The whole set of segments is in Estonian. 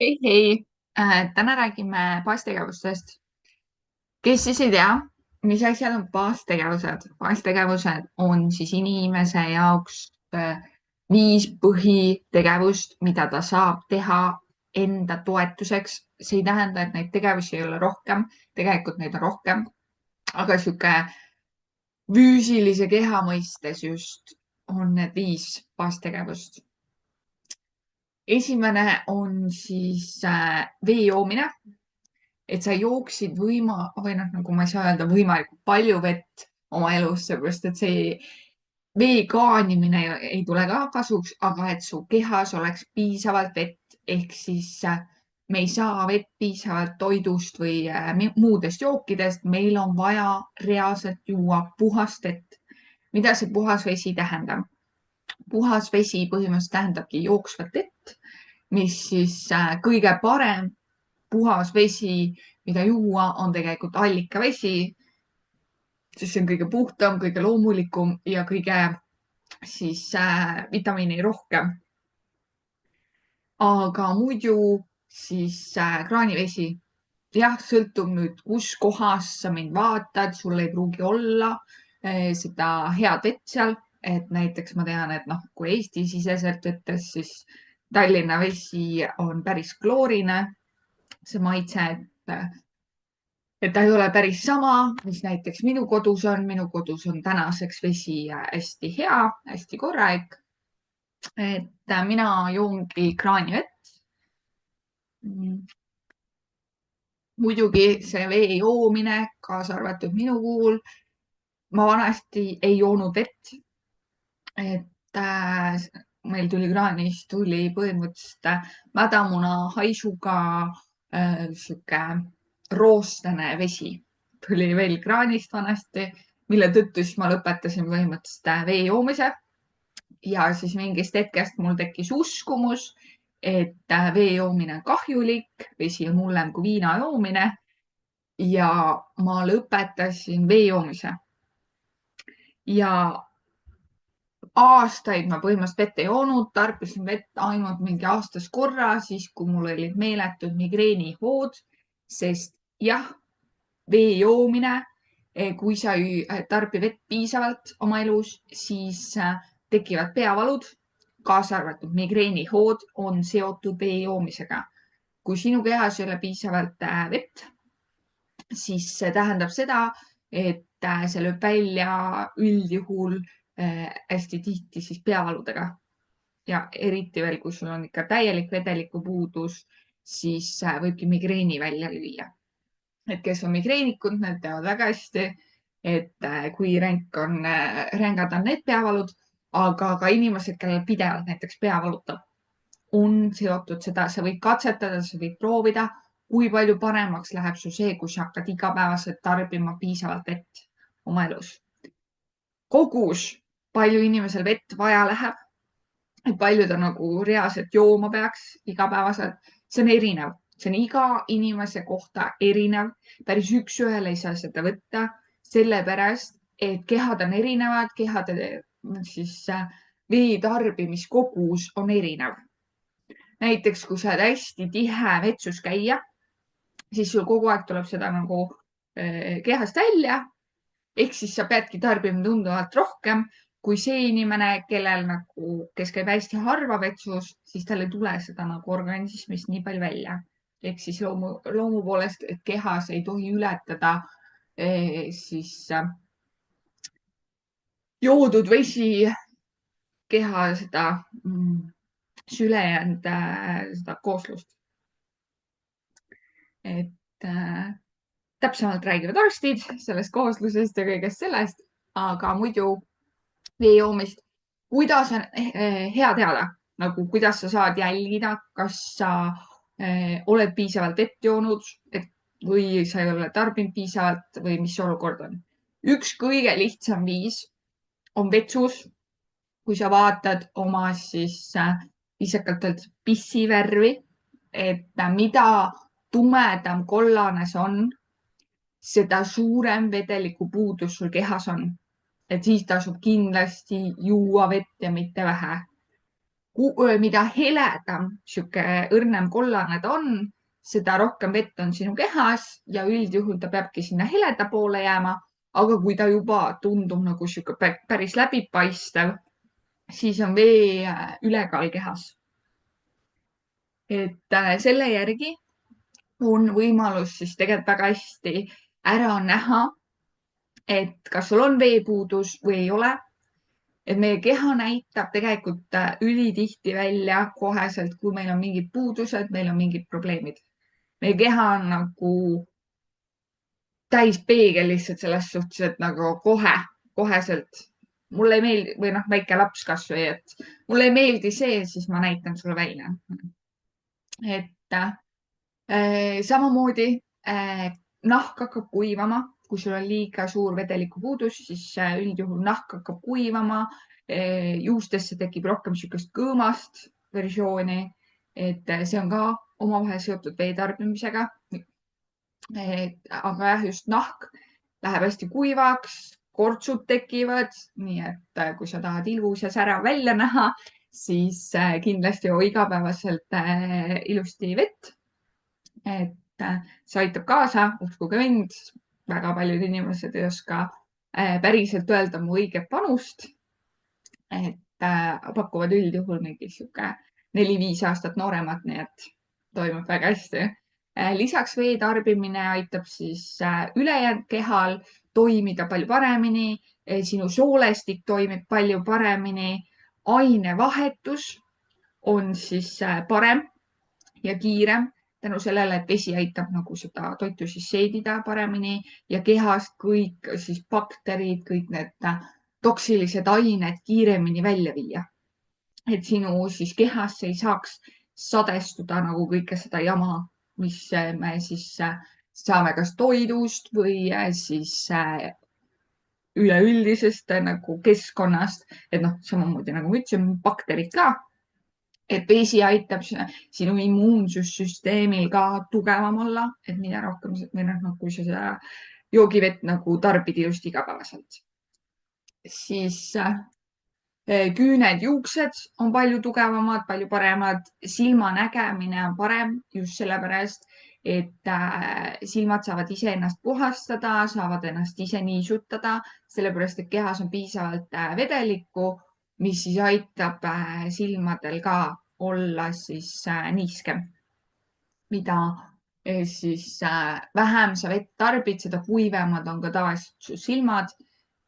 Hei, täna räägime baastegevustest. Kes siis ei tea, mis asjad on baastegevused? Baastegevused on siis inimese jaoks viis põhitegevust, mida ta saab teha enda toetuseks. See ei tähenda, et neid tegevusi ei ole rohkem, tegelikult neid on rohkem, aga sihuke füüsilise keha mõistes just on need viis baastegevust. Esimene on siis vee joomine, et sa jooksid või noh, nagu ma ei saa öelda võimalikult palju vett oma elus, seepärast et see vee kaanimine ei tule ka kasuks, aga et su kehas oleks piisavalt vett ehk siis me ei saa vett piisavalt toidust või muudest jookidest, meil on vaja reaalselt juua puhast vett. Mida see puhas vesi tähendab? Puhas vesi põhimõtteliselt tähendabki jooksvat vett, mis siis kõige parem puhas vesi, mida juua, on tegelikult allikavesi, sest see on kõige puhtam, kõige loomulikum ja kõige siis vitamiini rohkem. Aga muidu siis kraanivesi. Jah, sõltub nüüd, kus kohas sa mind vaatad, sul ei pruugi olla seda head vett seal. Et näiteks ma tean, et noh, kui Eesti-siseselt võttes, siis Tallinna vesi on päris kloorine, see maitse, et ta ei ole päris sama, mis näiteks minu kodus on. Minu kodus on tänaseks vesi hästi hea, hästi korralik. Et mina joongi kraanivett. Muidugi see vee joomine, kaasa arvatud minu puhul, ma vanasti ei joonud vett. Et meil tuli kraanist, tuli põhimõtteliselt mädamuna haisuga sihuke roostane vesi. Tuli veel kraanist vanasti, mille tõttu siis ma lõpetasin põhimõtteliselt vee joomise. Ja siis mingist hetkest mul tekkis uskumus, et vee joomine on kahjulik, vesi on hullem kui viina joomine. Ja ma lõpetasin vee joomise. Ja aastaid ma põhimõtteliselt vett ei joonud, tarbisin vett ainult mingi aastas korra, siis kui mul olid meeletud migreenihood, sest jah, vee joomine, kui sa ei tarbi vett piisavalt oma elus, siis tekivad peavalud, kaasa arvatud migreenihood on seotud vee joomisega. Kui sinu kehas ei ole piisavalt vett, siis see tähendab seda, et see lööb välja üldjuhul hästi tihti siis peavaludega. Ja eriti veel, kui sul on ikka täielik vedelikupuudus, siis võibki migreeni välja lüüa. Et kes on migreenikud, need teavad väga hästi, et kui rängad on need peavalud, aga ka inimesed, kellel pidevalt näiteks pea valutab, on seotud seda, sa võid katsetada, sa võid proovida, kui palju paremaks läheb su see, kui sa hakkad igapäevaselt tarbima piisavalt vett oma elus. Kogus, palju inimesel vett vaja läheb, palju ta nagu reaalselt jooma peaks igapäevaselt, see on erinev. See on iga inimese kohta erinev. Päris üks-ühele ei saa seda võtta, sellepärast, et kehad on erinevad, kehade siis vee tarbimiskogus on erinev. Näiteks, kui sa oled hästi tihe vetsus käia, siis sul kogu aeg tuleb seda nagu kehast välja. Ehk siis sa peadki tarbima tunduvalt rohkem kui see inimene, kes käib hästi harva vetsus, siis tal ei tule seda nagu organismist nii palju välja. Ehk siis loomu poolest, et kehas ei tohi ületada siis joodud vesi keha seda ülejäänud seda kooslust. Et täpsemalt räägivad arstid sellest kooslusest ja kõigest sellest, aga muidu vee joomist, kuidas on hea teada, nagu kuidas sa saad jälgida, kas sa oled piisavalt vett joonud või sa ei ole tarbinud piisavalt või mis olukord on. Üks kõige lihtsam viis on vetsus, kui sa vaatad oma siis viisakalt öeldes pissivärvi, et mida tumedam kollane see on, seda suurem vedelikupuudus sul kehas on. Et siis tasub kindlasti juua vett ja mitte vähe. mida heledam, sihuke õrnem kollane ta on, seda rohkem vett on sinu kehas ja üldjuhul ta peabki sinna heleda poole jääma. Aga kui ta juba tundub nagu sihuke päris läbipaistev, siis on vee ülekaal kehas. Et selle järgi on võimalus siis tegelikult väga hästi ära näha, et kas sul on veepuudus või ei ole. Et meie keha näitab tegelikult ülitihti välja koheselt, kui meil on mingid puudused, meil on mingid probleemid. Meie keha on nagu täis peegel lihtsalt selles suhtes, et nagu koheselt. Mulle ei meeldi või noh, väike laps kasvõi, et mulle ei meeldi see, siis ma näitan sulle välja. Et samamoodi nahk hakkab kuivama, kui sul on liiga suur vedelikupuudus, siis üldjuhul nahk hakkab kuivama. Juustesse tekib rohkem sihukest kõõmast versiooni, et see on ka omavahel seotud vee tarbimisega. Aga jah, just nahk läheb hästi kuivaks, kortsud tekivad, nii et kui sa tahad ilus ja särav välja näha, siis kindlasti joo igapäevaselt ilusti vett. Et see aitab kaasa, uskuge mind, väga paljud inimesed ei oska päriselt öelda mu õiget panust. Et pakuvad üldjuhul mingi sihuke 4-5 aastat nooremad, nii et toimub väga hästi. Lisaks vee tarbimine aitab siis ülejäänud kehal toimida palju paremini. Sinu soolestik toimib palju paremini. Ainevahetus on siis parem ja kiirem tänu sellele, et vesi aitab nagu seda toitu siis seedida paremini ja kehast kõik siis bakterid, kõik need toksilised ained kiiremini välja viia. Et sinu siis kehasse ei saaks sadestuda nagu kõike seda jama, mis me siis saame kas toidust või siis üleüldisest nagu keskkonnast. Et noh, samamoodi nagu ma ütlesin, bakterid ka. Et vesi aitab sinu immuunsussüsteemil ka tugevam olla, et mida rohkem või noh, kui sa seda joogivett nagu tarbid ilusti igapäevaselt. Siis küüned, juuksed on palju tugevamad, palju paremad. Silmanägemine on parem just sellepärast, et silmad saavad ise ennast puhastada, saavad ennast ise niisutada, sellepärast et kehas on piisavalt vedelikku, mis siis aitab silmadel ka olla siis niiskem. Mida siis vähem sa vett tarbid, seda kuivemad on ka tavaliselt su silmad.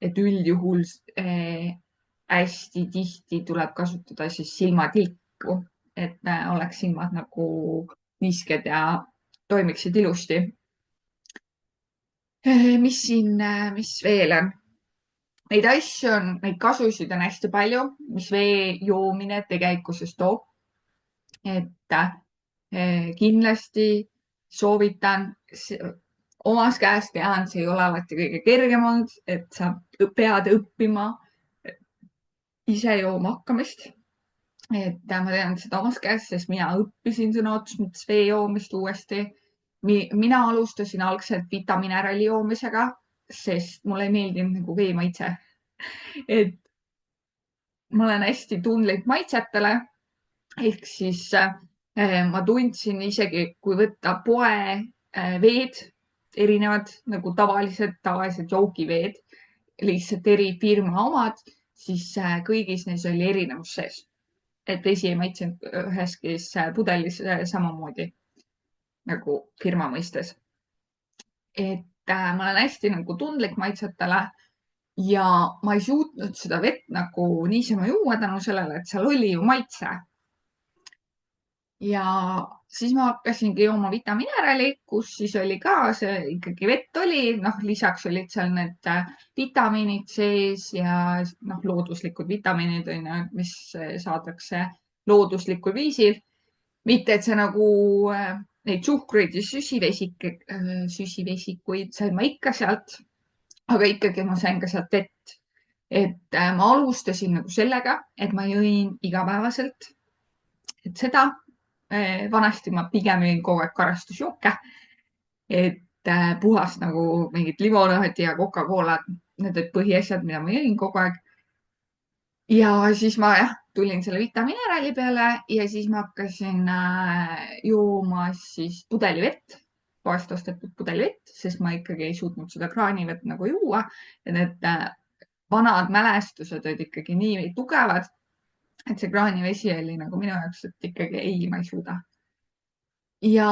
Et üldjuhul hästi tihti tuleb kasutada siis silmatilku, et oleks silmad nagu niisked ja toimiksid ilusti. Mis veel on? Neid asju on, neid kasusid on hästi palju, mis vee joomine tegelikkuses toob. Et kindlasti soovitan, omast käest tean, see ei ole alati kõige kergem olnud, et sa pead õppima ise jooma hakkamist. Et ma tean seda omast käest, sest mina õppisin sõna otseses mõttes vee joomist uuesti. Mina alustasin algselt vitamiinärali joomisega, sest mulle ei meeldinud nagu vee maitse. Et ma olen hästi tundlik maitsetele. Ehk siis ma tundsin isegi, kui võtta poe veed, erinevad nagu tavalised joogiveed, lihtsalt eri firma omad, siis kõigis neis oli erinevus sees. Et vesi ei maitsenud üheski pudelis samamoodi nagu firma mõistes. Et ma olen hästi nagu tundlik maitsetele ja ma ei suutnud seda vett nagu niisama juua tänu sellele, et seal oli ju maitse. Ja siis ma hakkasingi jooma vitamiinärali, kus siis oli ka see ikkagi vett oli, noh, lisaks olid seal need vitamiinid sees ja noh, looduslikud vitamiinid on ju, mis saadakse looduslikul viisil. Mitte, et see nagu neid suhkruid ja süsivesikuid sain ma ikka sealt, aga ikkagi ma sain ka sealt vett. Et ma alustasin nagu sellega, et ma jõin igapäevaselt, et seda vanasti ma pigem jõin kogu aeg karastusjooke, et puhast nagu mingit limonaadi ja Coca-Cola, need olid põhiasjad, mida ma jõin kogu aeg. ja siis ma jah, tulin selle vitamiineralli peale ja siis ma hakkasin jooma siis pudelivett, poest ostetud pudelivett, sest ma ikkagi ei suutnud seda kraanivett nagu juua. Ja need vanad mälestused olid ikkagi nii tugevad, et see kraanivesi oli nagu minu jaoks, et ikkagi ei, ma ei suuda. Ja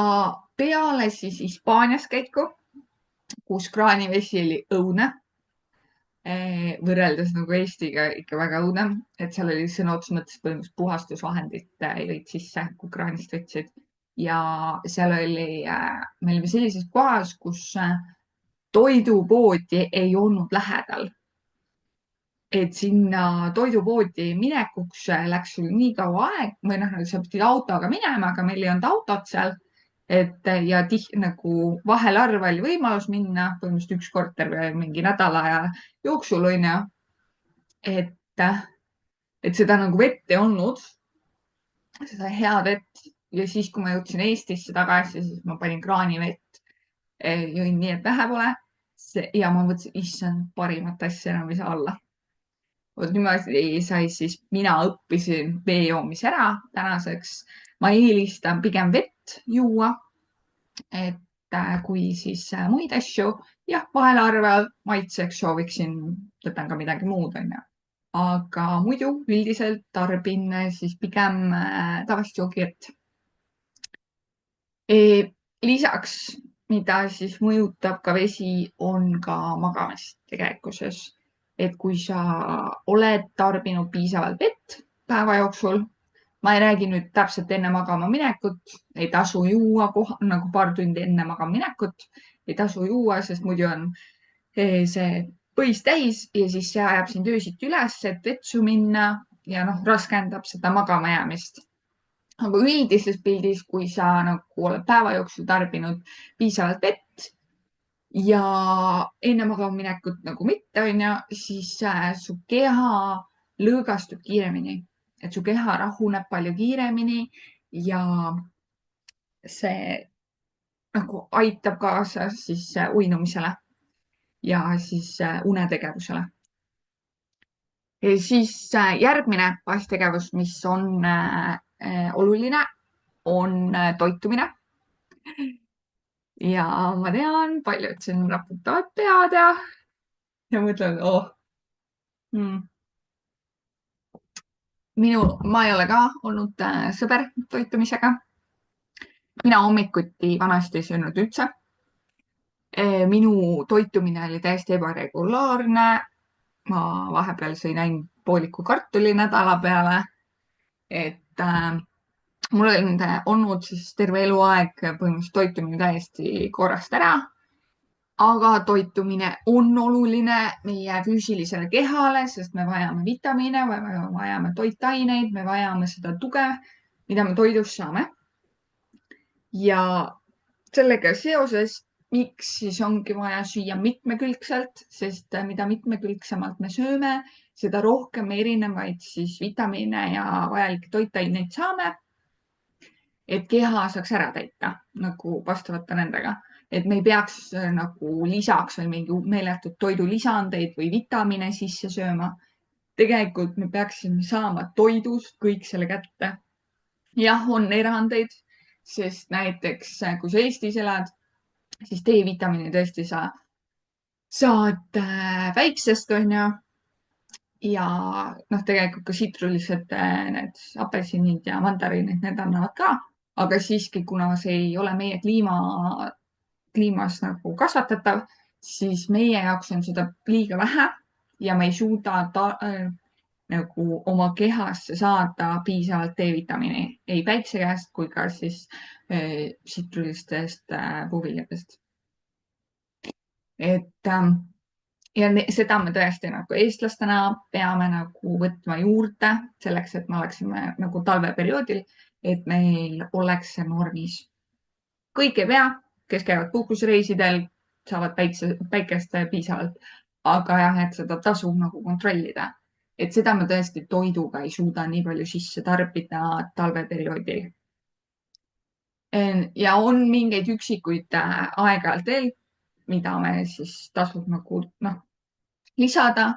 peale siis Hispaanias käiku, kus kraanivesi oli õudne, võrreldes nagu Eestiga ikka väga õudne, et seal oli sõna otseses mõttes põhimõtteliselt puhastusvahendit jõid sisse, kui kraanist võtsid. Ja seal oli, me olime sellises kohas, kus toidupoodi ei olnud lähedal. Et sinna toidupoodi minekuks läks sul nii kaua aeg või noh, sa pidid autoga minema, aga meil ei olnud autot seal. Et ja nagu vahelarv oli võimalus minna põhimõtteliselt üks kord terve mingi nädala jooksul onju. Et, et seda nagu vett ei olnud, seda head vett. Ja siis, kui ma jõudsin Eestisse tagasi, siis ma panin kraanivett, jõin nii, et vähe pole. Ja ma mõtlesin, issand, parimat asja enam ei saa olla. Vot niimoodi sai siis, mina õppisin vee joomise ära tänaseks. Ma eelistan pigem vett juua, et kui siis muid asju. Jah, vahel harva maitseks sooviksin, võtan ka midagi muud, onju. Aga muidu üldiselt tarbin siis pigem tavalist joogivett. Lisaks, mida siis mõjutab ka vesi, on ka magamist tegelikkuses. Et kui sa oled tarbinud piisavalt vett päeva jooksul, ma ei räägi nüüd täpselt enne magama minekut, ei tasu juua nagu paar tundi enne magama minekut, ei tasu juua, sest muidu on see põis täis ja siis see ajab sind öösiti üles, et vetsu minna ja noh, raskendab seda magama jäämist. Aga üldises pildis, kui sa nagu oled päeva jooksul tarbinud piisavalt vett ja enne magama minekut nagu mitte, onju, siis su keha lõõgastub kiiremini, et su keha rahuneb palju kiiremini ja see nagu aitab kaasa siis uinumisele ja siis unetegevusele. Siis järgmine baastegevus, mis on oluline, on toitumine. Ja ma tean, paljud siin raputavad pead ja mõtlevad, oh, ma ei ole ka olnud sõber toitumisega. Mina hommikuti vanasti ei söönud üldse. Minu toitumine oli täiesti ebaregulaarne. Ma vahepeal sõin ainult pooliku kartuli nädala peale. Et mul on olnud siis terve eluaeg põhimõtteliselt toitumine täiesti korrast ära. Aga toitumine on oluline meie füüsilisele kehale, sest me vajame vitamiine, vajame toitaineid, me vajame seda tuge, mida me toidust saame. Ja sellega seoses, miks siis ongi vaja süüa mitmekülgselt, sest mida mitmekülgsemalt me sööme, seda rohkem erinevaid siis vitamiine ja vajalikke toitaineid saame, et keha saaks ära täita nagu vastavate nendega. Et me ei peaks nagu lisaks veel mingi meeletud toidulisandeid või vitamiine sisse sööma. Tegelikult me peaksime saama toidust kõik selle kätte. Jah, on erandeid, sest näiteks kui sa Eestis elad, siis D-vitamiini tõesti sa saad päiksest, onju. Ja noh, tegelikult ka sitrulised need apelsinid ja mandariinid, need annavad ka. Aga siiski, kuna see ei ole meie kliimas nagu kasvatatav, siis meie jaoks on seda liiga vähe ja me ei suuda nagu oma kehasse saada piisavalt D-vitamiini ei päikse käest kui ka siis sitrulistest puuviljadest. Et ja seda me tõesti nagu eestlastena peame nagu võtma juurde selleks, et me oleksime nagu talveperioodil, et meil oleks see normis. Kõik ei pea, kes käivad puhkusreisidel, saavad päikest piisavalt, aga jah, et seda tasub nagu kontrollida. Et seda me tõesti toiduga ei suuda nii palju sisse tarbida talveperioodil. Ja on mingeid üksikuid aeg-ajalt veel, mida me siis tasub nagu noh, lisada,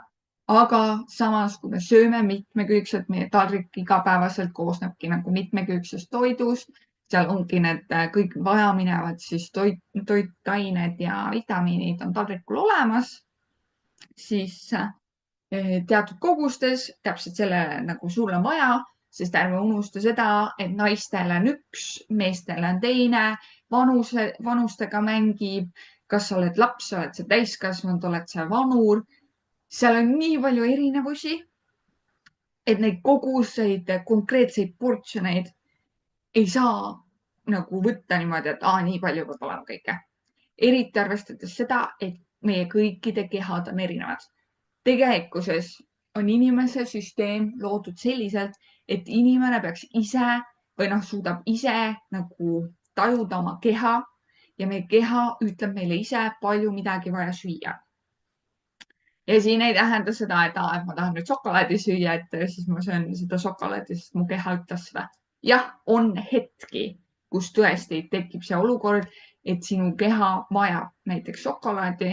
aga samas, kui me sööme mitmekülgselt, meie taldrik igapäevaselt koosnebki nagu mitmekülgsest toidust, seal ongi need kõik vajaminevad siis toitained ja vitamiinid on taldrikul olemas, siis teatud kogustes, täpselt sellele nagu sul on vaja, sest ärme unusta seda, et naistel on üks, meestel on teine, vanustega mängib, kas sa oled laps, oled sa täiskasvanud, oled sa vanur, seal on nii palju erinevusi, et neid koguseid, konkreetseid portsjoneid ei saa nagu võtta niimoodi, et nii palju peab olema kõike. Eriti arvestades seda, et meie kõikide kehad on erinevad. Tegelikkuses on inimese süsteem loodud selliselt, et inimene peaks ise või suudab ise nagu tajuda oma keha ja meie keha ütleb meile ise, palju midagi vaja süüa. Ja siin ei tähenda seda, et ma tahan nüüd šokolaadi süüa, et siis ma söön seda šokolaadi, sest mu keha ütles seda. Jah, on hetki, kus tõesti tekib see olukord, et sinu keha vajab näiteks šokolaadi,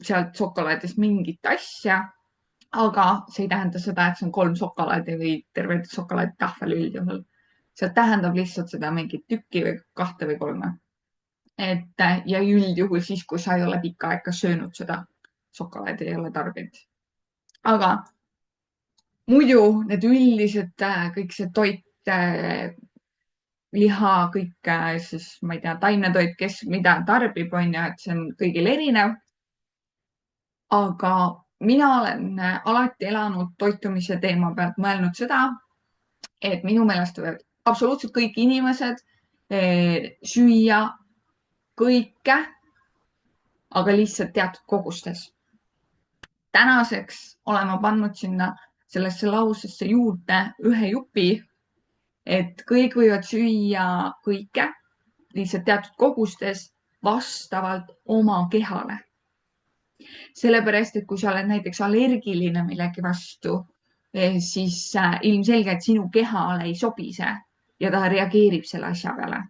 sealt šokolaadist mingit asja, aga see ei tähenda seda, et see on 3 šokolaadi või terve šokolaaditahvel üldjuhul. See tähendab lihtsalt seda mingit tükki või 2 või 3. Ja üldjuhul siis, kui sa ei ole pikka aega söönud seda šokolaadi ei ole tarbinud. Aga muidu need üldised, kõik see toit, liha, kõik siis, ma ei tea, taimnetoit, kes mida tarbib, on ju, et see on kõigil erinev. Aga mina olen alati elanud toitumise teema pealt mõelnud seda, et minu meelest võivad absoluutselt kõik inimesed süüa kõike, aga lihtsalt teatud kogustes. Tänaseks olen ma pannud sinna sellesse lausesse juurde ühe jupi, et kõik võivad süüa kõike lihtsalt teatud kogustes vastavalt oma kehale. Sellepärast, et kui sa oled näiteks allergiline millegi vastu, siis ilmselgelt sinu kehale ei sobi see ja ta reageerib selle asja peale.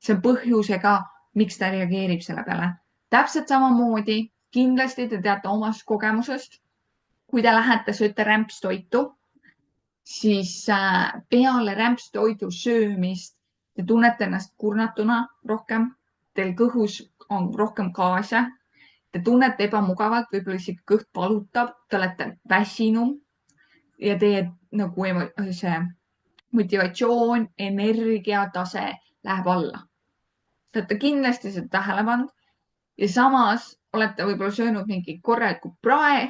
See on põhjusega, miks ta reageerib selle peale. Täpselt samamoodi kindlasti te teate omast kogemusest, kui te lähete sööte rämpstoitu, siis peale rämpstoidu söömist te tunnete ennast kurnatuna rohkem, teil kõhus on rohkem gaase, te tunnete ebamugavalt, võib-olla isegi kõht valutab, te olete väsinum ja teie nagu see motivatsioon, energiatase läheb alla. Te olete kindlasti seda tähele pannud ja samas olete võib-olla söönud mingi korraliku prae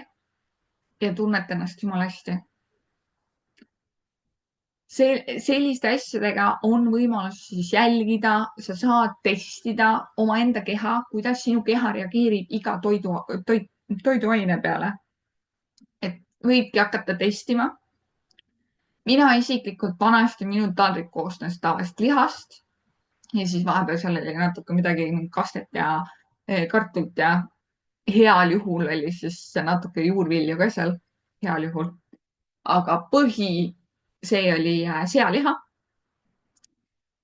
ja tunnete ennast jumala hästi. Selliste asjadega on võimalus siis jälgida, sa saad testida omaenda keha, kuidas sinu keha reageerib iga toiduaine peale. Et võibki hakata testima. Mina isiklikult vanasti minu taldrik koosnes tavaliselt lihast ja siis vahepeal seal oli natuke midagi kastet ja kartulit ja heal juhul oli siis natuke juurvilju ka seal, heal juhul. Aga see oli sealiha.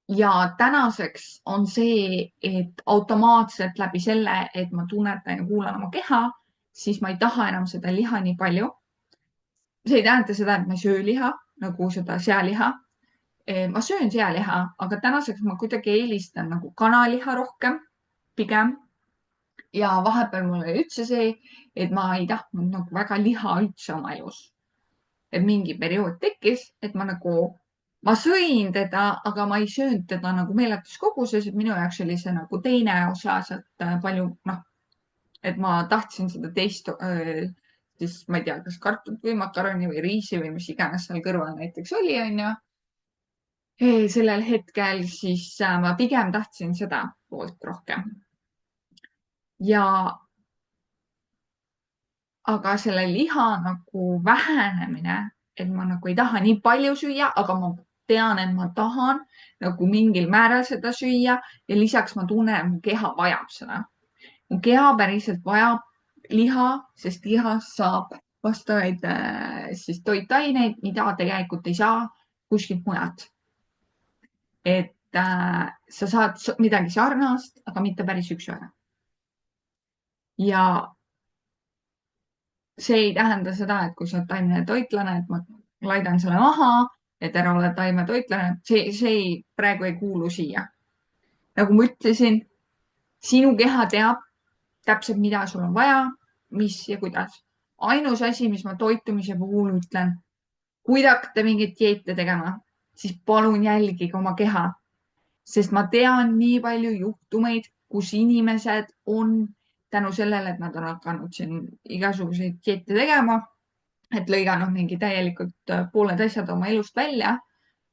Ja tänaseks on see, et automaatselt läbi selle, et ma tunnetan ja kuulan oma keha, siis ma ei taha enam seda liha nii palju. See ei tähenda seda, et ma ei söö liha, nagu seda sealiha. Ma söön sealiha, aga tänaseks ma kuidagi eelistan nagu kanaliha rohkem, pigem. Ja vahepeal mul oli üldse see, et ma ei tahtnud nagu väga liha üldse oma elus. Et mingi periood tekkis, et ma sõin teda, aga ma ei söönud teda nagu meeletus koguses, et minu jaoks oli see nagu teine osa sealt palju, et ma tahtsin seda teist, siis ma ei tea, kas kartulit või makaroni või riisi või mis iganes seal kõrval näiteks oli, on ju. Sellel hetkel siis ma pigem tahtsin seda poolt rohkem. Aga selle liha nagu vähenemine, et ma nagu ei taha nii palju süüa, aga ma tean, et ma tahan nagu mingil määral seda süüa ja lisaks ma tunnen, et mu keha vajab seda. Mu keha päriselt vajab liha, sest lihast saab vastavaid siis toitaineid, mida tegelikult ei saa kuskilt mujalt. Et sa saad midagi sarnast, aga mitte päris üks-ühele. Ja see ei tähenda seda, et kui sa oled taimetoitlane, et ma laidan selle maha, et ära ole taimetoitlane, praegu ei kuulu siia. nagu ma ütlesin, sinu keha teab täpselt, mida sul on vaja, mis ja kuidas. ainus asi, mis ma toitumise puhul ütlen, kui te hakkate mingeid dieete tegema, siis palun jälgige oma keha, sest ma tean nii palju juhtumeid, kus inimesed on tänu sellele, et nad on hakanud siin igasuguseid dieete tegema, et lõiganud mingi täielikult pooled asjad oma elust välja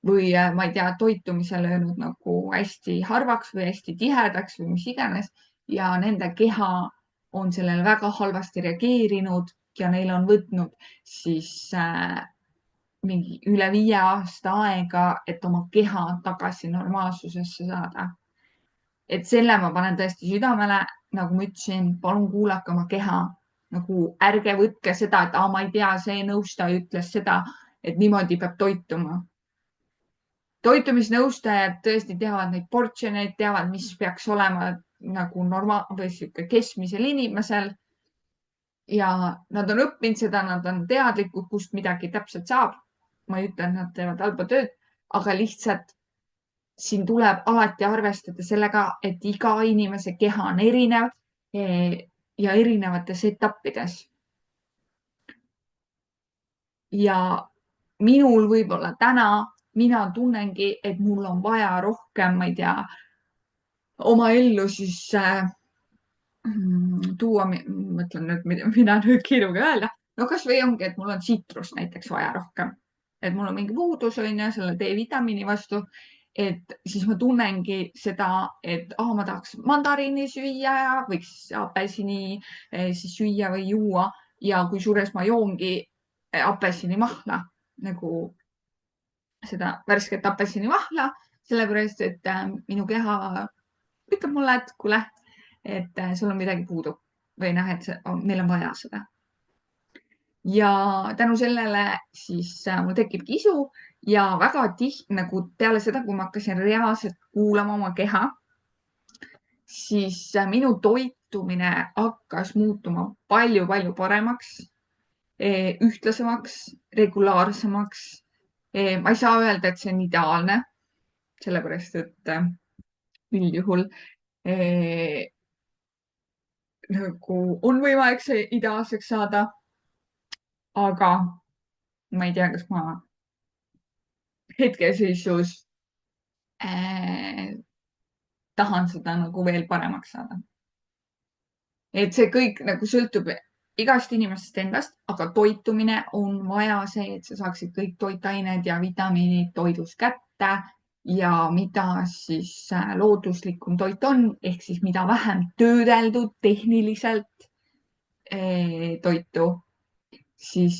või ma ei tea, toitumise löönud nagu hästi harvaks või hästi tihedaks või mis iganes ja nende keha on sellele väga halvasti reageerinud ja neil on võtnud siis mingi üle 5 aasta aega, et oma keha tagasi normaalsusesse saada. et selle ma panen tõesti südamele, nagu ma ütlesin, palun kuulake oma keha, nagu ärge võtke seda, et ma ei tea, see nõustaja ütles seda, et niimoodi peab toituma. toitumisnõustajad tõesti teavad neid portsjoneid, teavad, mis peaks olema nagu või sihuke keskmisel inimesel. ja nad on õppinud seda, nad on teadlikud, kust midagi täpselt saab. ma ei ütle, et nad teevad halba tööd, aga lihtsalt siin tuleb alati arvestada sellega, et iga inimese keha on erinev ja erinevates etappides. ja minul võib-olla täna, mina tunnengi, et mul on vaja rohkem, ma ei tea, oma ellu siis tuua, mõtlen nüüd, mida nüüd kiiruga öelda. no kasvõi ongi, et mul on tsitrust näiteks vaja rohkem, et mul on mingi puudus on ju selle D-vitamiini vastu, et siis ma tunnengi seda, et ma tahaks mandariini süüa ja võiks apelsini siis süüa või juua ja kusjuures ma joongi apelsinimahla nagu seda värsket apelsinimahla, sellepärast et minu keha ütleb mulle, et kuule, et sul on midagi puudu või noh, et meil on vaja seda. ja tänu sellele siis mul tekib isu ja väga tihti nagu peale seda, kui ma hakkasin reaalselt kuulama oma keha, siis minu toitumine hakkas muutuma palju-palju paremaks, ühtlasemaks, regulaarsemaks. ma ei saa öelda, et see on ideaalne, sellepärast et üldjuhul nagu on võimalik see ideaalseks saada. aga ma ei tea, kas ma hetkeseisus tahan seda nagu veel paremaks saada. et see kõik nagu sõltub igast inimesest endast, aga toitumine on vaja see, et sa saaksid kõik toitained ja vitamiinid toidust kätte ja mida siis looduslikum toit on, ehk siis mida vähem töödeldud tehniliselt toitu, siis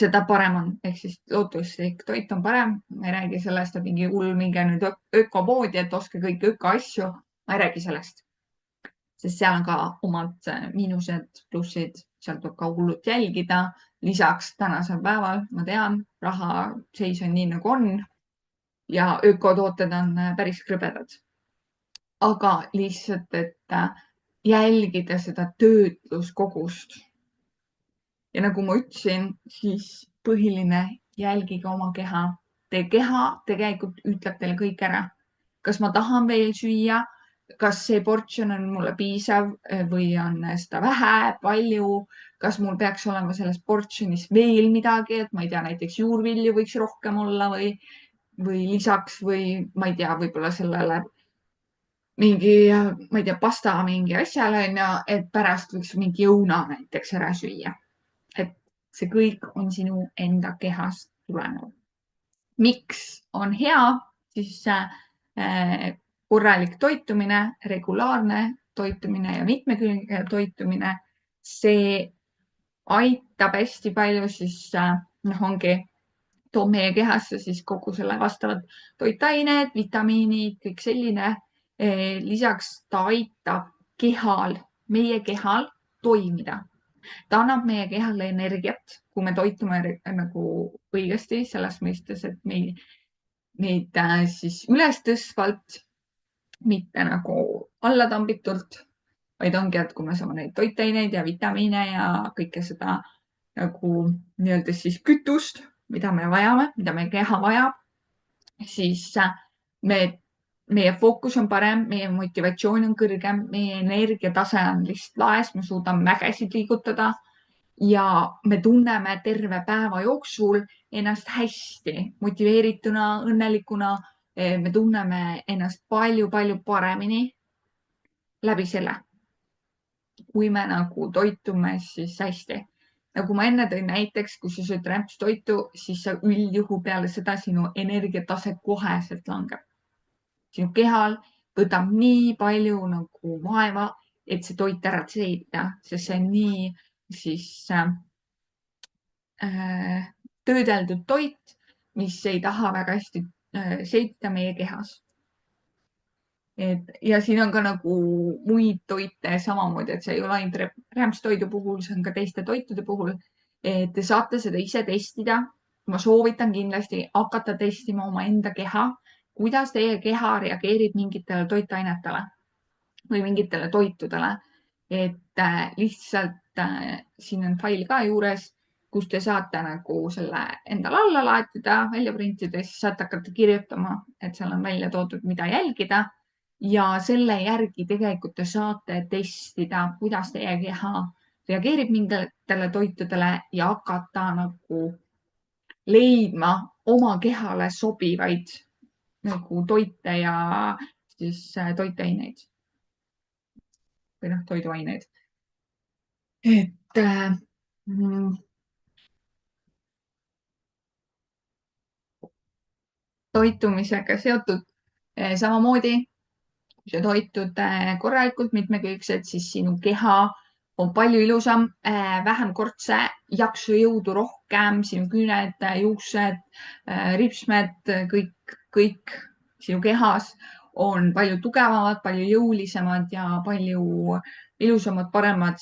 seda parem on, ehk siis looduslik toit on parem. ma ei räägi sellest, et mingi hull, minge nüüd ökopoodi, et ostke kõik ökoasju. ma ei räägi sellest, sest seal on ka omad miinused, plussid, seal tuleb ka hullult jälgida. lisaks tänasel päeval, ma tean, raha seis on nii nagu on ja ökotooted on päris krõbedad. aga lihtsalt, et jälgida seda töötluskogust. ja nagu ma ütlesin, siis põhiline, jälgige oma keha. Teie keha tegelikult ütleb teile kõik ära. kas ma tahan veel süüa, kas see portsjon on mulle piisav või on seda vähe, palju, kas mul peaks olema selles portsjonis veel midagi, et ma ei tea, näiteks juurvilju võiks rohkem olla või lisaks või ma ei tea, võib-olla sellele mingi, ma ei tea, pasta mingi asjale on ju, et pärast võiks mingi õuna näiteks ära süüa. et see kõik on sinu enda kehast tulenev. miks on hea siis korralik toitumine, regulaarne toitumine ja mitmekülgne toitumine? see aitab hästi palju siis ongi, toob meie kehasse siis kogu selle vastavad toitained, vitamiinid, kõik selline. lisaks ta aitab meie kehal toimida. ta annab meie kehale energiat, kui me toitume nagu õigesti, selles mõistes, et meid siis üles tõstvalt, mitte nagu allatambitult. vaid ongi, et kui me saame neid toitaineid ja vitamiine ja kõike seda nagu nii-öelda siis kütust, mida me vajame, mida meie keha vajab, siis meie fookus on parem, meie motivatsioon on kõrgem, meie energiatase on lihtsalt laes, me suudame mägesid liigutada ja me tunneme terve päeva jooksul ennast hästi, motiveerituna, õnnelikuna. Me tunneme ennast palju-palju paremini läbi selle, kui me nagu toitume siis hästi. Nagu ma enne tõin näiteks, kui sa sööd rämpstoitu, siis sa üldjuhul peale seda sinu energiatase koheselt langeb. Sinu kehal võtab nii palju nagu vaeva, et see toit ära seedida, sest see on nii siis töödeldud toit, mis ei taha väga hästi seedida meie kehas. Ja siin on ka nagu muid toite samamoodi, et see ei ole ainult rämpstoidu puhul, see on ka teiste toitude puhul. Te saate seda ise testida. Ma soovitan kindlasti hakata testima omaenda keha, kuidas teie keha reageerib mingitele toitainetele või mingitele toitudele. Et lihtsalt siin on fail ka juures, kus te saate nagu selle endale alla laetada, välja printida, siis saate hakata kirjutama, et seal on välja toodud, mida jälgida. Ja selle järgi tegelikult te saate testida, kuidas teie keha reageerib mingitele toitudele ja hakata nagu leidma oma kehale sobivaid nagu toite ja siis toitaineid või noh, toiduaineid. Et toitumisega seotud samamoodi, kui sa toitud korralikult, mitmekülgselt, siis sinu keha on palju ilusam, vähem kortse, jaksu, jõudu rohkem, sinu küüned, juuksed, ripsmed, kõik sinu kehas on palju tugevamad, palju jõulisemad ja palju ilusamad, paremad,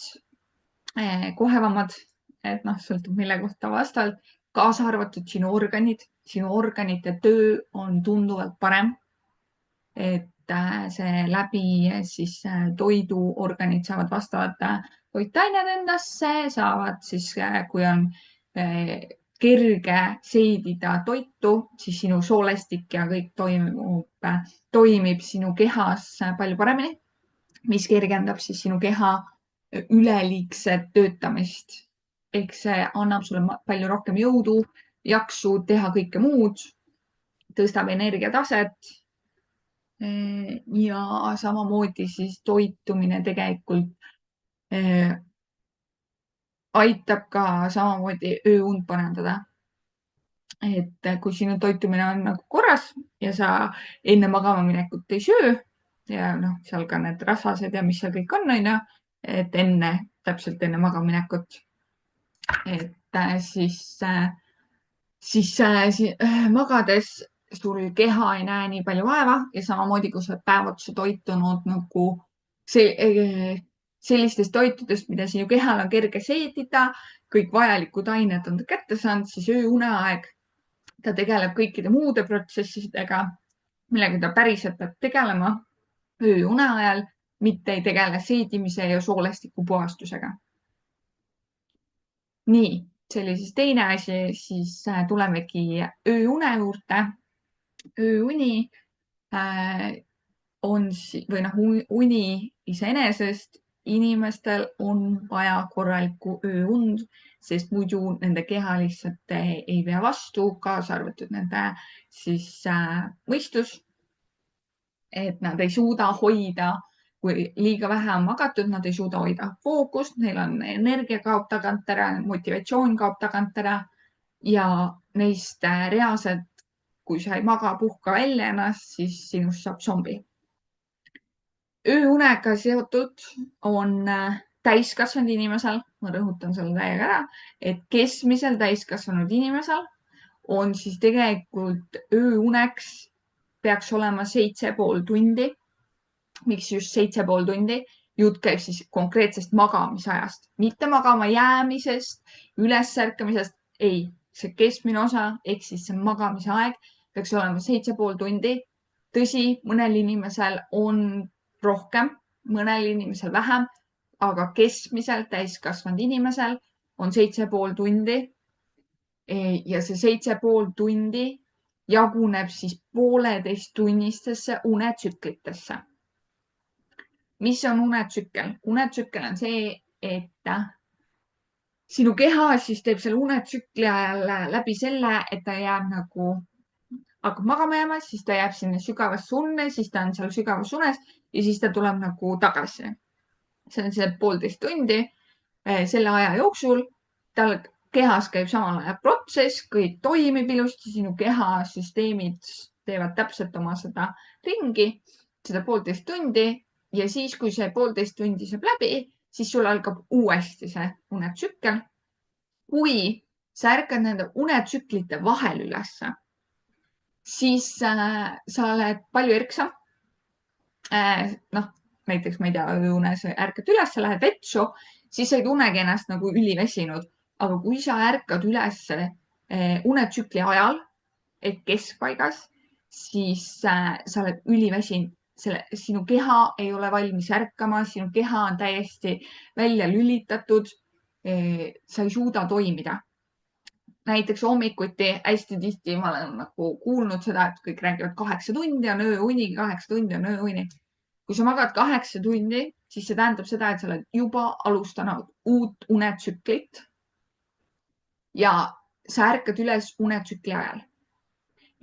kohevamad. Et noh, sõltub mille kohta vastavalt, kaasa arvatud sinu organid. Sinu organite töö on tunduvalt parem. Et see läbi siis toiduorganid saavad vastavad toitained endasse, saavad siis, kui on kerge seedida toitu, siis sinu soolestik ja kõik toimib sinu kehas palju paremini, mis kergendab siis sinu keha üleliigset töötamist. Ehk see annab sulle palju rohkem jõudu, jaksu teha kõike muud, tõstab energiataset. Ja samamoodi siis toitumine tegelikult aitab ka samamoodi ööund parandada. Et kui sinu toitumine on nagu korras ja sa enne magama minekut ei söö ja noh, seal ka need rasvased ja mis seal kõik on, et täpselt enne magama minekut, et siis magades sul keha ei näe nii palju vaeva ja samamoodi, kui sa oled päev otsa toitunud nagu sellistest toitudest, mida sinu kehal on kerge seedida, kõik vajalikud ained on ta kätte saanud, siis ööuneaeg, ta tegeleb kõikide muude protsessidega, millega ta päriselt peab tegelema ööune ajal, mitte ei tegele seedimise ja soolestiku puhastusega. Nii, see oli siis teine asi, siis tulemegi ööune juurde. Ööuni on või noh, uni iseenesest inimestel on vaja korralikku ööund, sest muidu nende keha lihtsalt ei pea vastu, kaasa arvatud nende siis mõistus. Et nad ei suuda hoida, kui liiga vähe on magatud, nad ei suuda hoida fookust, neil on energia kaob tagant ära, motivatsioon kaob tagant ära ja neist reaalselt, kui sa ei maga, puhka välja ennast, siis sinust saab zombi. Ööunega seotud on täiskasvanud inimesel, ma rõhutan selle täiega ära, et keskmisel täiskasvanud inimesel on siis tegelikult ööuneks peaks olema 7,5 tundi. Miks just 7,5 tundi? Jutt käib siis konkreetsest magamisajast, mitte magama jäämisest, ülesärkamisest. Ei, see keskmine osa ehk siis see magamise aeg peaks olema 7,5 tundi. Tõsi, mõnel inimesel on rohkem, mõnel inimesel vähem, aga keskmiselt täiskasvanud inimesel on 7,5 tundi. Ja see 7,5 tundi jaguneb siis 1,5-tunnistesse unetsüklitesse. Mis on unetsükkel? Unetsükkel on see, et sinu keha siis teeb selle unetsükli ajal läbi selle, et ta jääb nagu, hakkab magama jääma, siis ta jääb sinna sügavasse unne, siis ta on seal sügavas unes ja siis ta tuleb nagu tagasi. See on see 1,5 tundi. Selle aja jooksul tal kehas käib samal ajal protsess, kõik toimib ilusti, sinu kehasüsteemid teevad täpselt oma seda ringi, seda 1,5 tundi ja siis, kui see 1,5 tundi saab läbi, siis sul algab uuesti see unetsükkel. Kui sa ärkad nende unetsüklite vahel ülesse, siis sa oled palju erksam. Näiteks, ma ei tea, ööunes ärkad üles, lähed vetsu, siis sa ei tunnegi ennast nagu üliväsinud. Aga kui sa ärkad üles unetsükli ajal ehk keskpaigas, siis sa oled üliväsinud. Sinu keha ei ole valmis ärkama, sinu keha on täiesti välja lülitatud. Sa ei suuda toimida. Näiteks hommikuti hästi tihti ma olen nagu kuulnud seda, et kõik räägivad 8 tundi on ööuni, 8 tundi on ööuni. Kui sa magad 8 tundi, siis see tähendab seda, et sa oled juba alustanud uut unetsüklit ja sa ärkad üles unetsükli ajal.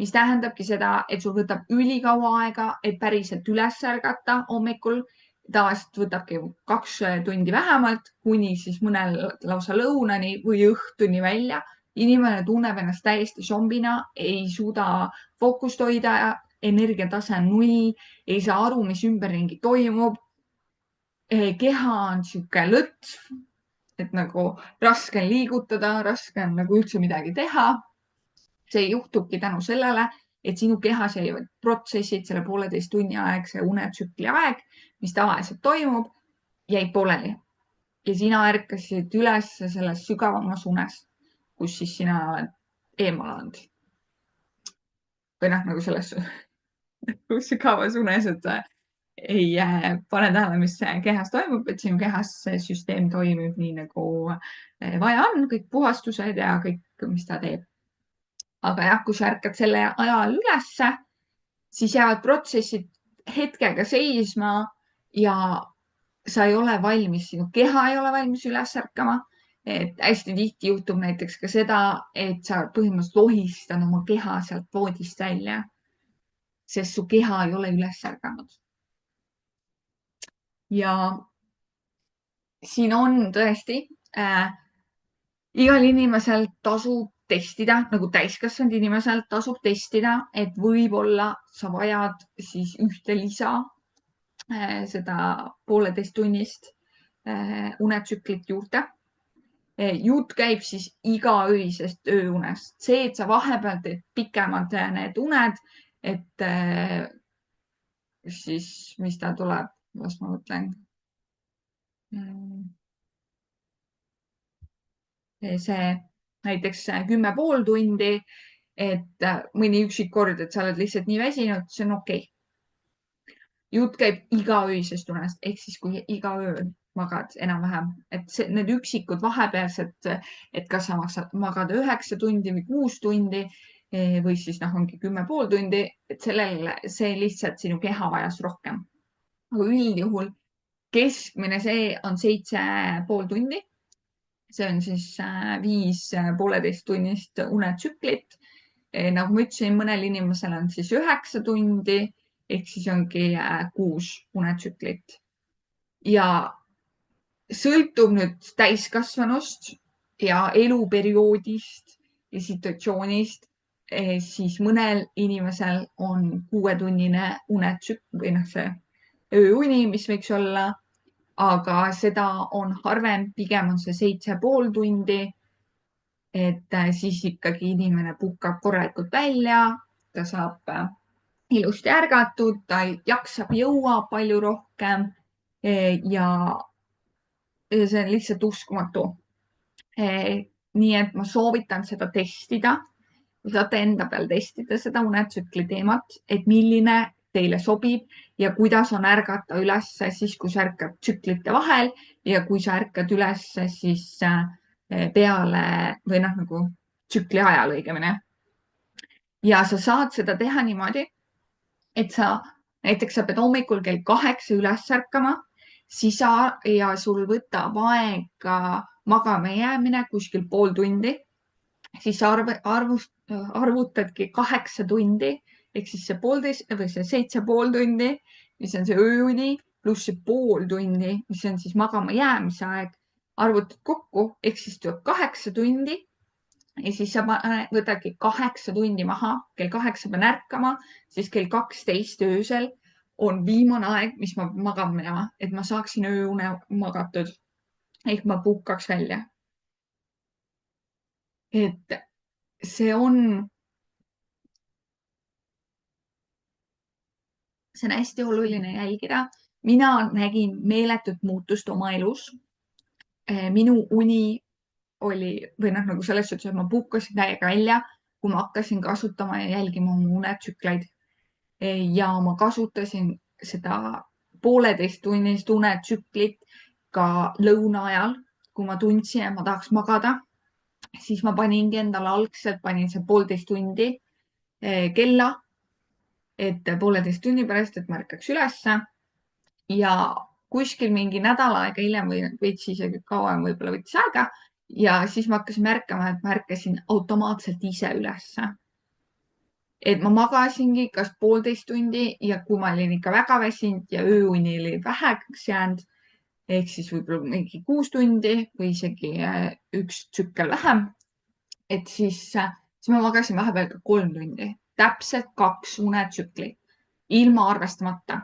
Mis tähendabki seda, et sul võtab ülikaua aega, et päriselt üles ärgata hommikul. Tavaliselt võtabki 2 tundi vähemalt, kuni siis mõnel lausa lõunani või õhtuni välja. Inimene tunneb ennast täiesti zombina, ei suuda fookust hoida, energiatase on 0, ei saa aru, mis ümberringi toimub. Keha on sihuke lõtv, et nagu raske on liigutada, raske on nagu üldse midagi teha. See juhtubki tänu sellele, et sinu kehas jäivad protsessid, selle 1,5 tunni aegse unetsükli aeg, mis tavaliselt toimub, jäid pooleli. Ja sina ärkasid üles selles sügavamas unes, kus siis sina oled eemal olnud. Või nagu selles sügavas unes, et ei pane tähele, mis kehas toimub, et sinu kehas see süsteem toimib nii nagu vaja on, kõik puhastused ja kõik, mis ta teeb. Aga jah, kui sa ärkad selle ajal ülesse, siis jäävad protsessid hetkega seisma ja sa ei ole valmis, sinu keha ei ole valmis üles ärkama. Et hästi tihti juhtub näiteks ka seda, et sa põhimõtteliselt lohistad oma keha sealt voodist välja, sest su keha ei ole üles ärganud. Ja siin on tõesti igal inimesel tasub testida, nagu täiskasvanud inimesel tasub testida, et võib-olla sa vajad siis ühte lisa seda 1,5 tunnist unetsüklit juurde. Jutt käib siis igaöisest ööunest. See, et sa vahepeal teed pikemad need uned, et siis, mis ta tuleb, las ma mõtlen. See näiteks 10,5 tundi, et mõni üksik kord, et sa oled lihtsalt nii väsinud, see on okei. Jutt käib igaöisest unest ehk siis kui iga öö magad enam-vähem, et need üksikud vahepealsed, et kas sa magad 9 tundi või 6 tundi või siis ongi 10,5 tundi, et see lihtsalt sinu keha vajas rohkem. Aga üldjuhul keskmine see on 7,5 tundi. See on siis 5 1,5 tunnist unetsüklit. Nagu ma ütlesin, mõnel inimesel on siis 9 tundi ehk siis ongi 6 unetsüklit. Ja sõltub nüüd täiskasvanust ja eluperioodist ja situatsioonist, siis mõnel inimesel on 6-tunnine unetsükl või see ööuni, mis võiks olla. Aga seda on harvem, pigem on see 7,5 tundi. Et siis ikkagi inimene puhkab korralikult välja, ta saab ilusti ärgatud, ta jaksab, jõuab palju rohkem ja see on lihtsalt uskumatu. Nii et ma soovitan seda testida. Saate enda peal testida seda unetsükli teemat, et milline teile sobib ja kuidas on ärgata üles siis, kui sa ärkad tsüklite vahel ja kui sa ärkad üles siis peale või noh, nagu tsükli ajal õigemini. Ja sa saad seda teha niimoodi, et näiteks sa pead hommikul kell 8 üles ärkama, siis ja sul võtab aega magama jäämine kuskil pool tundi, siis arvutadki 8 tundi ehk siis see 1,5 või see 7,5 tundi, mis on see ööuni, pluss see pool tundi, mis on siis magama jäämise aeg, arvutad kokku ehk siis tuleb 8 tundi ja siis sa võtadki 8 tundi maha, kell 8 pean ärkama, siis kell 12 öösel on viimane aeg, mis ma magama minema, et ma saaksin ööune magatud ehk ma puhkaks välja. Et see on hästi oluline jälgida. Mina nägin meeletut muutust oma elus. Minu uni oli või noh, nagu selles suhtes, et ma puhkasin täiega välja, kui ma hakkasin kasutama ja jälgima oma unetsükleid. Ja ma kasutasin seda 1,5-tunnist unetsüklit ka lõuna ajal, kui ma tundsin, et ma tahaks magada, siis ma paningi endale algselt, panin see 1,5 tundi kella, et 1,5 tunni pärast, et ma ärkaks ülesse ja kuskil mingi nädal aega hiljem või veits isegi kauem võib-olla võttis aega ja siis ma hakkasin märkama, et ma ärkasin automaatselt ise ülesse. Et ma magasingi kas 1,5 tundi ja kui ma olin ikka väga väsinud ja ööuni oli väheks jäänud, ehk siis võib-olla mingi 6 tundi või isegi üks tsükkel vähem, et siis ma magasin vahepeal ka 3 tundi, täpselt 2 unetsüklit, ilma arvestamata.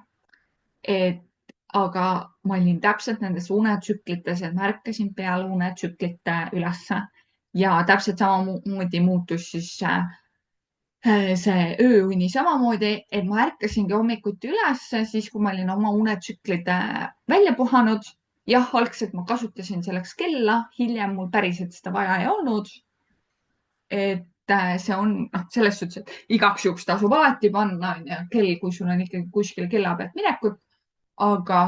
Aga ma olin täpselt nendes unetsüklites, et ma ärkasin peale unetsüklite ülesse ja täpselt samamoodi muutus siis see ööuni samamoodi, et ma ärkasingi hommikuti ülesse siis, kui ma olin oma unetsüklid välja puhanud. Jah, algselt ma kasutasin selleks kella, hiljem mul päriselt seda vaja ei olnud. Et see on selles suhtes, et igaks juhuks tasub alati panna kell, kui sul on ikkagi kuskil kella pealt minekut. Aga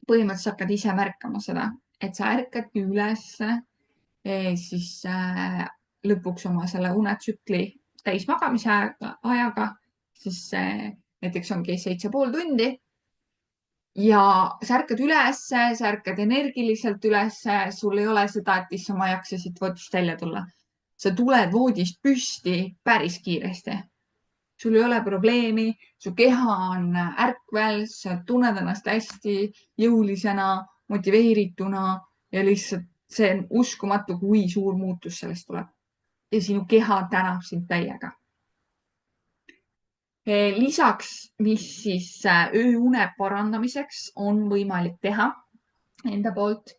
põhimõtteliselt hakkad ise märkama seda, et sa ärkadki ülesse siis lõpuks oma selle unetsükli täismagamise ajaga, siis näiteks ongi 7,5 tundi. Ja sa ärkad ülesse, sa ärkad energiliselt ülesse, sul ei ole seda, et issand, ma ei jaksa siit voodist välja tulla. Sa tuled voodist püsti päris kiiresti. Sul ei ole probleemi, su keha on ärkvel, sa tunned ennast hästi jõulisena, motiveerituna ja lihtsalt see on uskumatu, kui suur muutus sellest tuleb. Ja sinu keha tänab sind täiega. Lisaks, mis siis ööune parandamiseks on võimalik teha enda poolt,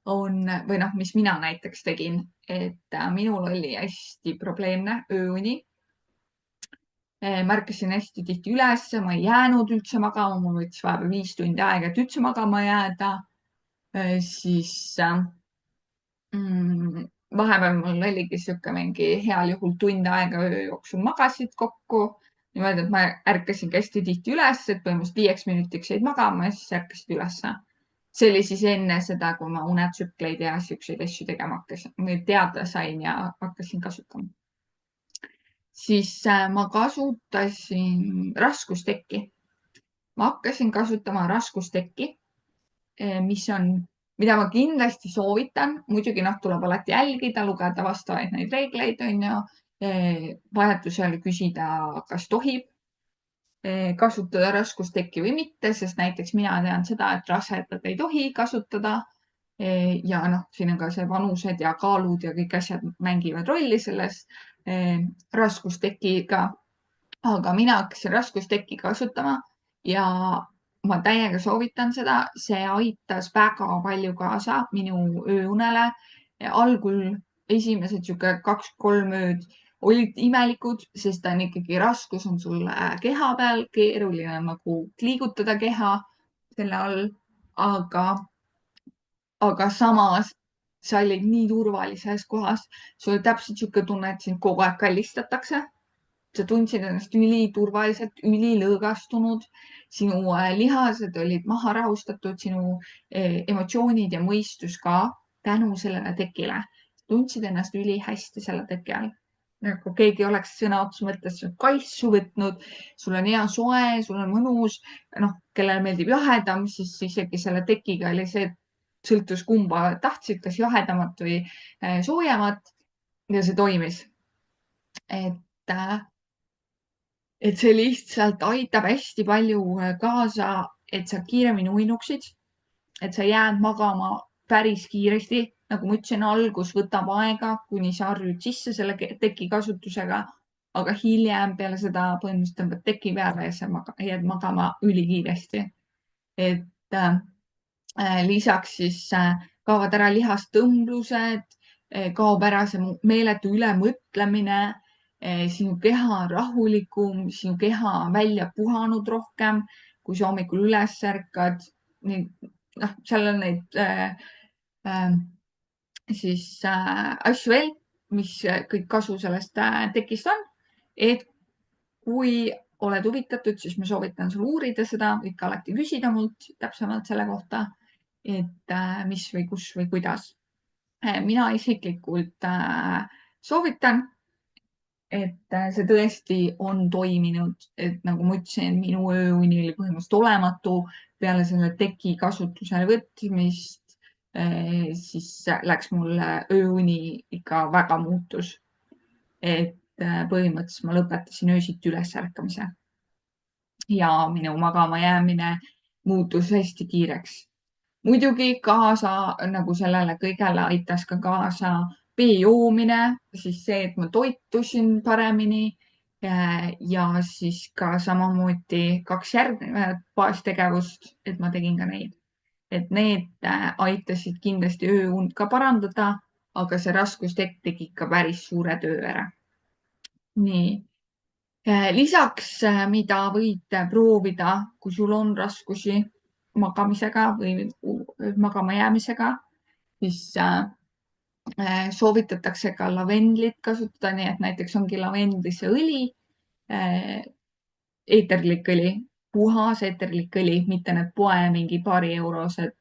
või noh, mis mina näiteks tegin, et minul oli hästi probleemne ööuni. Märkasin hästi tihti üles, ma ei jäänud üldse magama, mul võttis vahepeal 5 tundi aega, et üldse magama jääda. Siis vahepeal mul oligi sihuke mingi heal juhul tund aega öö jooksul magasid kokku. Niimoodi, et ma ärkasingi hästi tihti üles, et põhimõtteliselt 5 minutiks jäid magama ja siis ärkasid ülesse. See oli siis enne seda, kui ma unetsükleid ja siukseid asju tegema hakkasin, teada sain ja hakkasin kasutama. Siis ma kasutasin raskustekki. Ma hakkasin kasutama raskustekki, mida ma kindlasti soovitan. Muidugi tuleb alati jälgida, lugeda vastavaid neid reegleid, on ju. Vajadusel küsida, kas tohib kasutada raskustekki või mitte, sest näiteks mina tean seda, et rasedad ei tohi kasutada. Ja siin on ka see vanused ja kaalud ja kõik asjad mängivad rolli selles raskustekiga. Aga mina hakkasin raskustekki kasutama ja ma täiega soovitan seda. See aitas väga palju kaasa minu ööunele. Algul esimesed 2-3 ööd olid imelikud, sest ta on ikkagi raskus on sul keha peal, keeruline nagu liigutada keha selle all. Aga samas sa olid nii turvalises kohas, sul oli täpselt sihuke tunne, et sind kogu aeg kallistatakse. sa tundsid ennast üliturvaliselt, ülilõõgastunud, sinu lihased olid maha rahustatud, sinu emotsioonid ja mõistus ka tänu sellele tekile. Tundsid ennast ülihästi selle teki all. Nagu keegi oleks sõna otseses mõttes kaitsu võtnud, sul on hea soe, sul on mõnus, kellele meeldib jahedam, siis isegi selle tekiga oli see, sõltus kumba tahtsid, kas jahedamat või soojemat ja see toimis. Et see lihtsalt aitab hästi palju kaasa, et sa kiiremini uinuksid, et sa jääd magama päris kiiresti. Nagu ma ütlesin, algus võtab aega, kuni sa harjud sisse selle teki kasutusega, aga hiljem peale seda põhimõtteliselt tõmbad teki peale ja sa jääd magama ülikiiresti. Et lisaks siis kaovad ära lihastõmblused, kaob ära see meeletu ülemõtlemine, sinu keha on rahulikum, sinu keha on välja puhanud rohkem, kui sa hommikul üles ärkad. Seal on neid asju veel, mis kõik kasu sellest tekist on. Et kui oled huvitatud, siis ma soovitan sul uurida seda, ikka alati küsida mult täpsemalt selle kohta, et mis või kus või kuidas. Mina isiklikult soovitan, et see tõesti on toiminud, et nagu ma ütlesin, minu ööuni oli põhimõtteliselt olematu peale selle teki kasutusele võtmist. Siis läks mul ööuni ikka väga muutus. Et põhimõtteliselt ma lõpetasin öösiti ülesärkamise ja minu magama jäämine muutus hästi kiireks. Muidugi kaasa nagu sellele kõigele aitas ka kaasa vee joomine, siis see, et ma toitusin paremini ja siis ka samamoodi 2 järgnevat baastegevust, et ma tegin ka neid. Et need aitasid kindlasti ööund ka parandada, aga see raskustekk tegi ikka päris suure töö ära. Nii. Lisaks, mida võid proovida, kui sul on raskusi magamisega või magama jäämisega, siis soovitatakse ka lavendlit kasutada, nii et näiteks ongi lavendlise õli, eeterlik õli, puhas eeterlik õli, mitte need poe mingi paari eurosed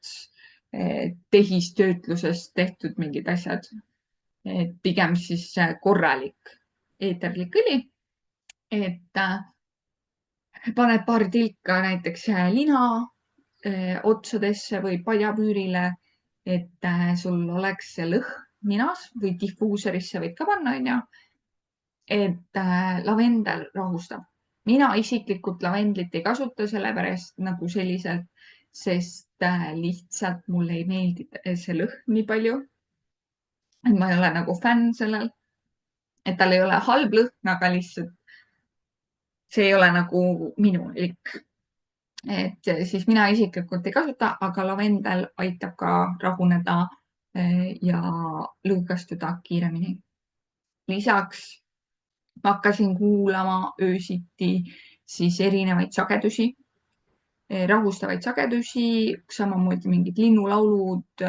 tehistöötlusest tehtud mingid asjad. Pigem siis korralik eeterlik õli, et paned paar tilka näiteks lina otsadesse või padjapüürile, et sul oleks see lõhn ninas või difuusorisse võid ka panna, onju. Et lavendel rahustab. Mina isiklikult lavendlit ei kasuta sellepärast nagu selliselt, sest lihtsalt mulle ei meeldi see lõhn nii palju. Et ma ei ole nagu fänn sellel, et tal ei ole halb lõhn, aga lihtsalt see ei ole nagu minu lik. Et siis mina isiklikult ei kasuta, aga lavendel aitab ka rahuneda ja lõõgastuda kiiremini. Lisaks ma hakkasin kuulama öösiti siis erinevaid sagedusi, rahustavaid sagedusi, samamoodi mingid linnulaulud,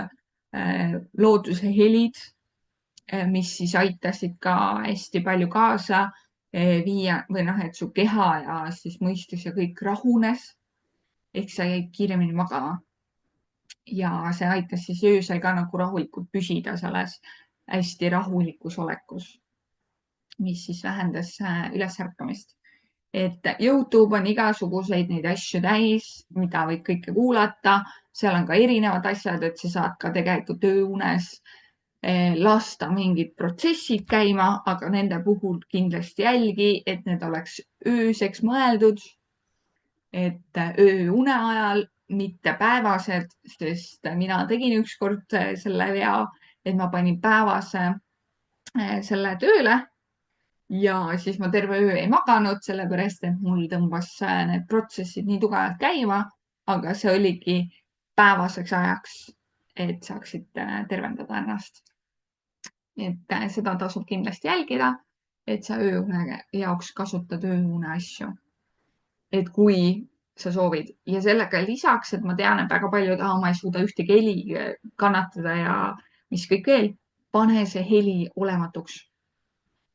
looduse helid, mis siis aitasid ka hästi palju kaasa viia või et su keha ja siis mõistus ja kõik rahunes. Ehk sa jäid kiiremini magama. Ja see aitas siis öösel ka nagu rahulikult püsida selles hästi rahulikus olekus, mis siis vähendas ülesärkamist. Et YouTube on igasuguseid neid asju täis, mida võid kõike kuulata. Seal on ka erinevad asjad, et sa saad ka tegelikult ööunes lasta mingid protsessid käima, aga nende puhul kindlasti jälgi, et need oleks ööseks mõeldud. Et ööune ajal, mitte päevased, sest mina tegin ükskord selle vea, et ma panin päevase selle tööle ja siis ma terve öö ei maganud, sellepärast et mul tõmbas need protsessid nii tugevalt käima, aga see oligi päevaseks ajaks, et saaksid tervendada ennast. Et seda tasub kindlasti jälgida, et sa ööune jaoks kasutad ööune asju. Et kui sa soovid ja sellega lisaks, et ma tean, et väga paljud, ma ei suuda ühtegi heli kannatada ja mis kõik veel, pane see heli olematuks.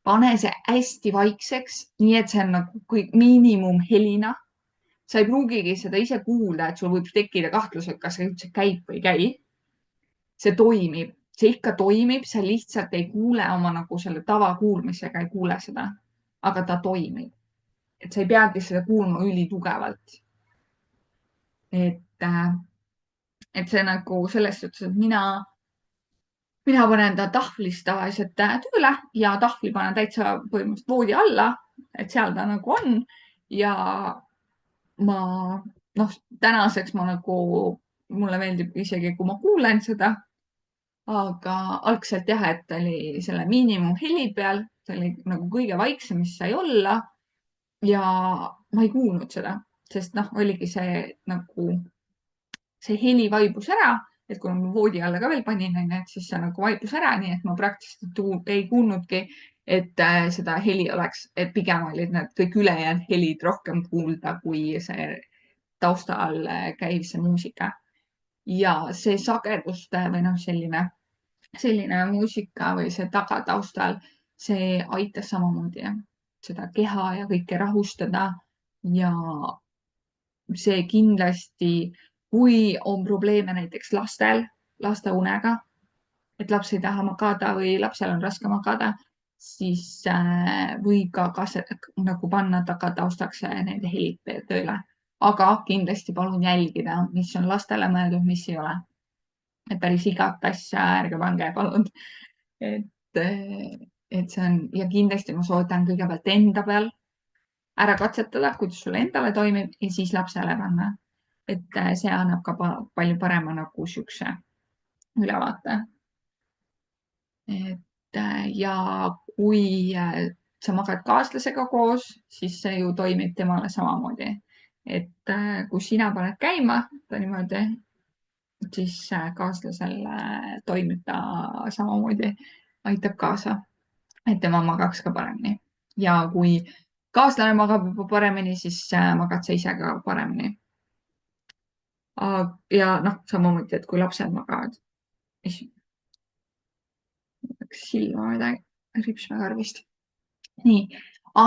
pane see hästi vaikseks, nii et see on nagu miinimumhelina. Sa ei pruugigi seda ise kuulda, et sul võib tekkida kahtlus, et kas see üldse käib või ei käi. See toimib, see ikka toimib, sa lihtsalt ei kuule oma nagu selle tavakuulmisega, ei kuule seda, aga ta toimib. Et sa ei peagi seda kuulma ülitugevalt. Et, äh, et see nagu selles suhtes, et mina panen ta tahvlist tavaliselt tööle ja tahvli panen täitsa põhimõtteliselt voodi alla, et seal ta nagu on ja ma noh, tänaseks ma nagu, mulle meeldib isegi, kui ma kuulen seda, aga algselt jah, et oli selle miinimumheli peal, see oli nagu kõige vaiksem, mis sai olla ja ma ei kuulnud seda, sest noh, oligi see nagu see heli vaibus ära, et kui ma voodi alla ka veel panin, et siis see nagu vaibus ära, nii et ma praktiliselt ei kuulnudki, et seda heli oleks, et pigem olid need kõik ülejäänud helid rohkem kuulda kui see taustal käiv see muusika. Ja see sageduste või noh, selline muusika või see tagataustal, see aitas samamoodi seda keha ja kõike rahustada ja see kindlasti, kui on probleeme näiteks laste unega, et laps ei taha magada või lapsel on raske magada, siis võib ka nagu panna tagataustaks need helid tööle. Aga kindlasti palun jälgida, mis on lastele mõeldud, mis ei ole. Et päris igat asja ärge pange, palun. Et, et see on ja kindlasti ma soovitan kõigepealt enda peal ära katsetada, kuidas sulle endale toimib ja siis lapsele panna. Et see annab ka palju parema nagu siukse ülevaate. Et ja kui sa magad kaaslasega koos, siis see ju toimib temale samamoodi. Et kui sina paned käima ta niimoodi, siis kaaslasel toimib ta samamoodi, aitab kaasa, et tema magaks ka paremini. Ja kui kaaslane magab juba paremini, siis magad sa ise ka paremini. Ja noh, samamoodi, et kui lapsed magavad, silma midagi ripsme karbist. Nii,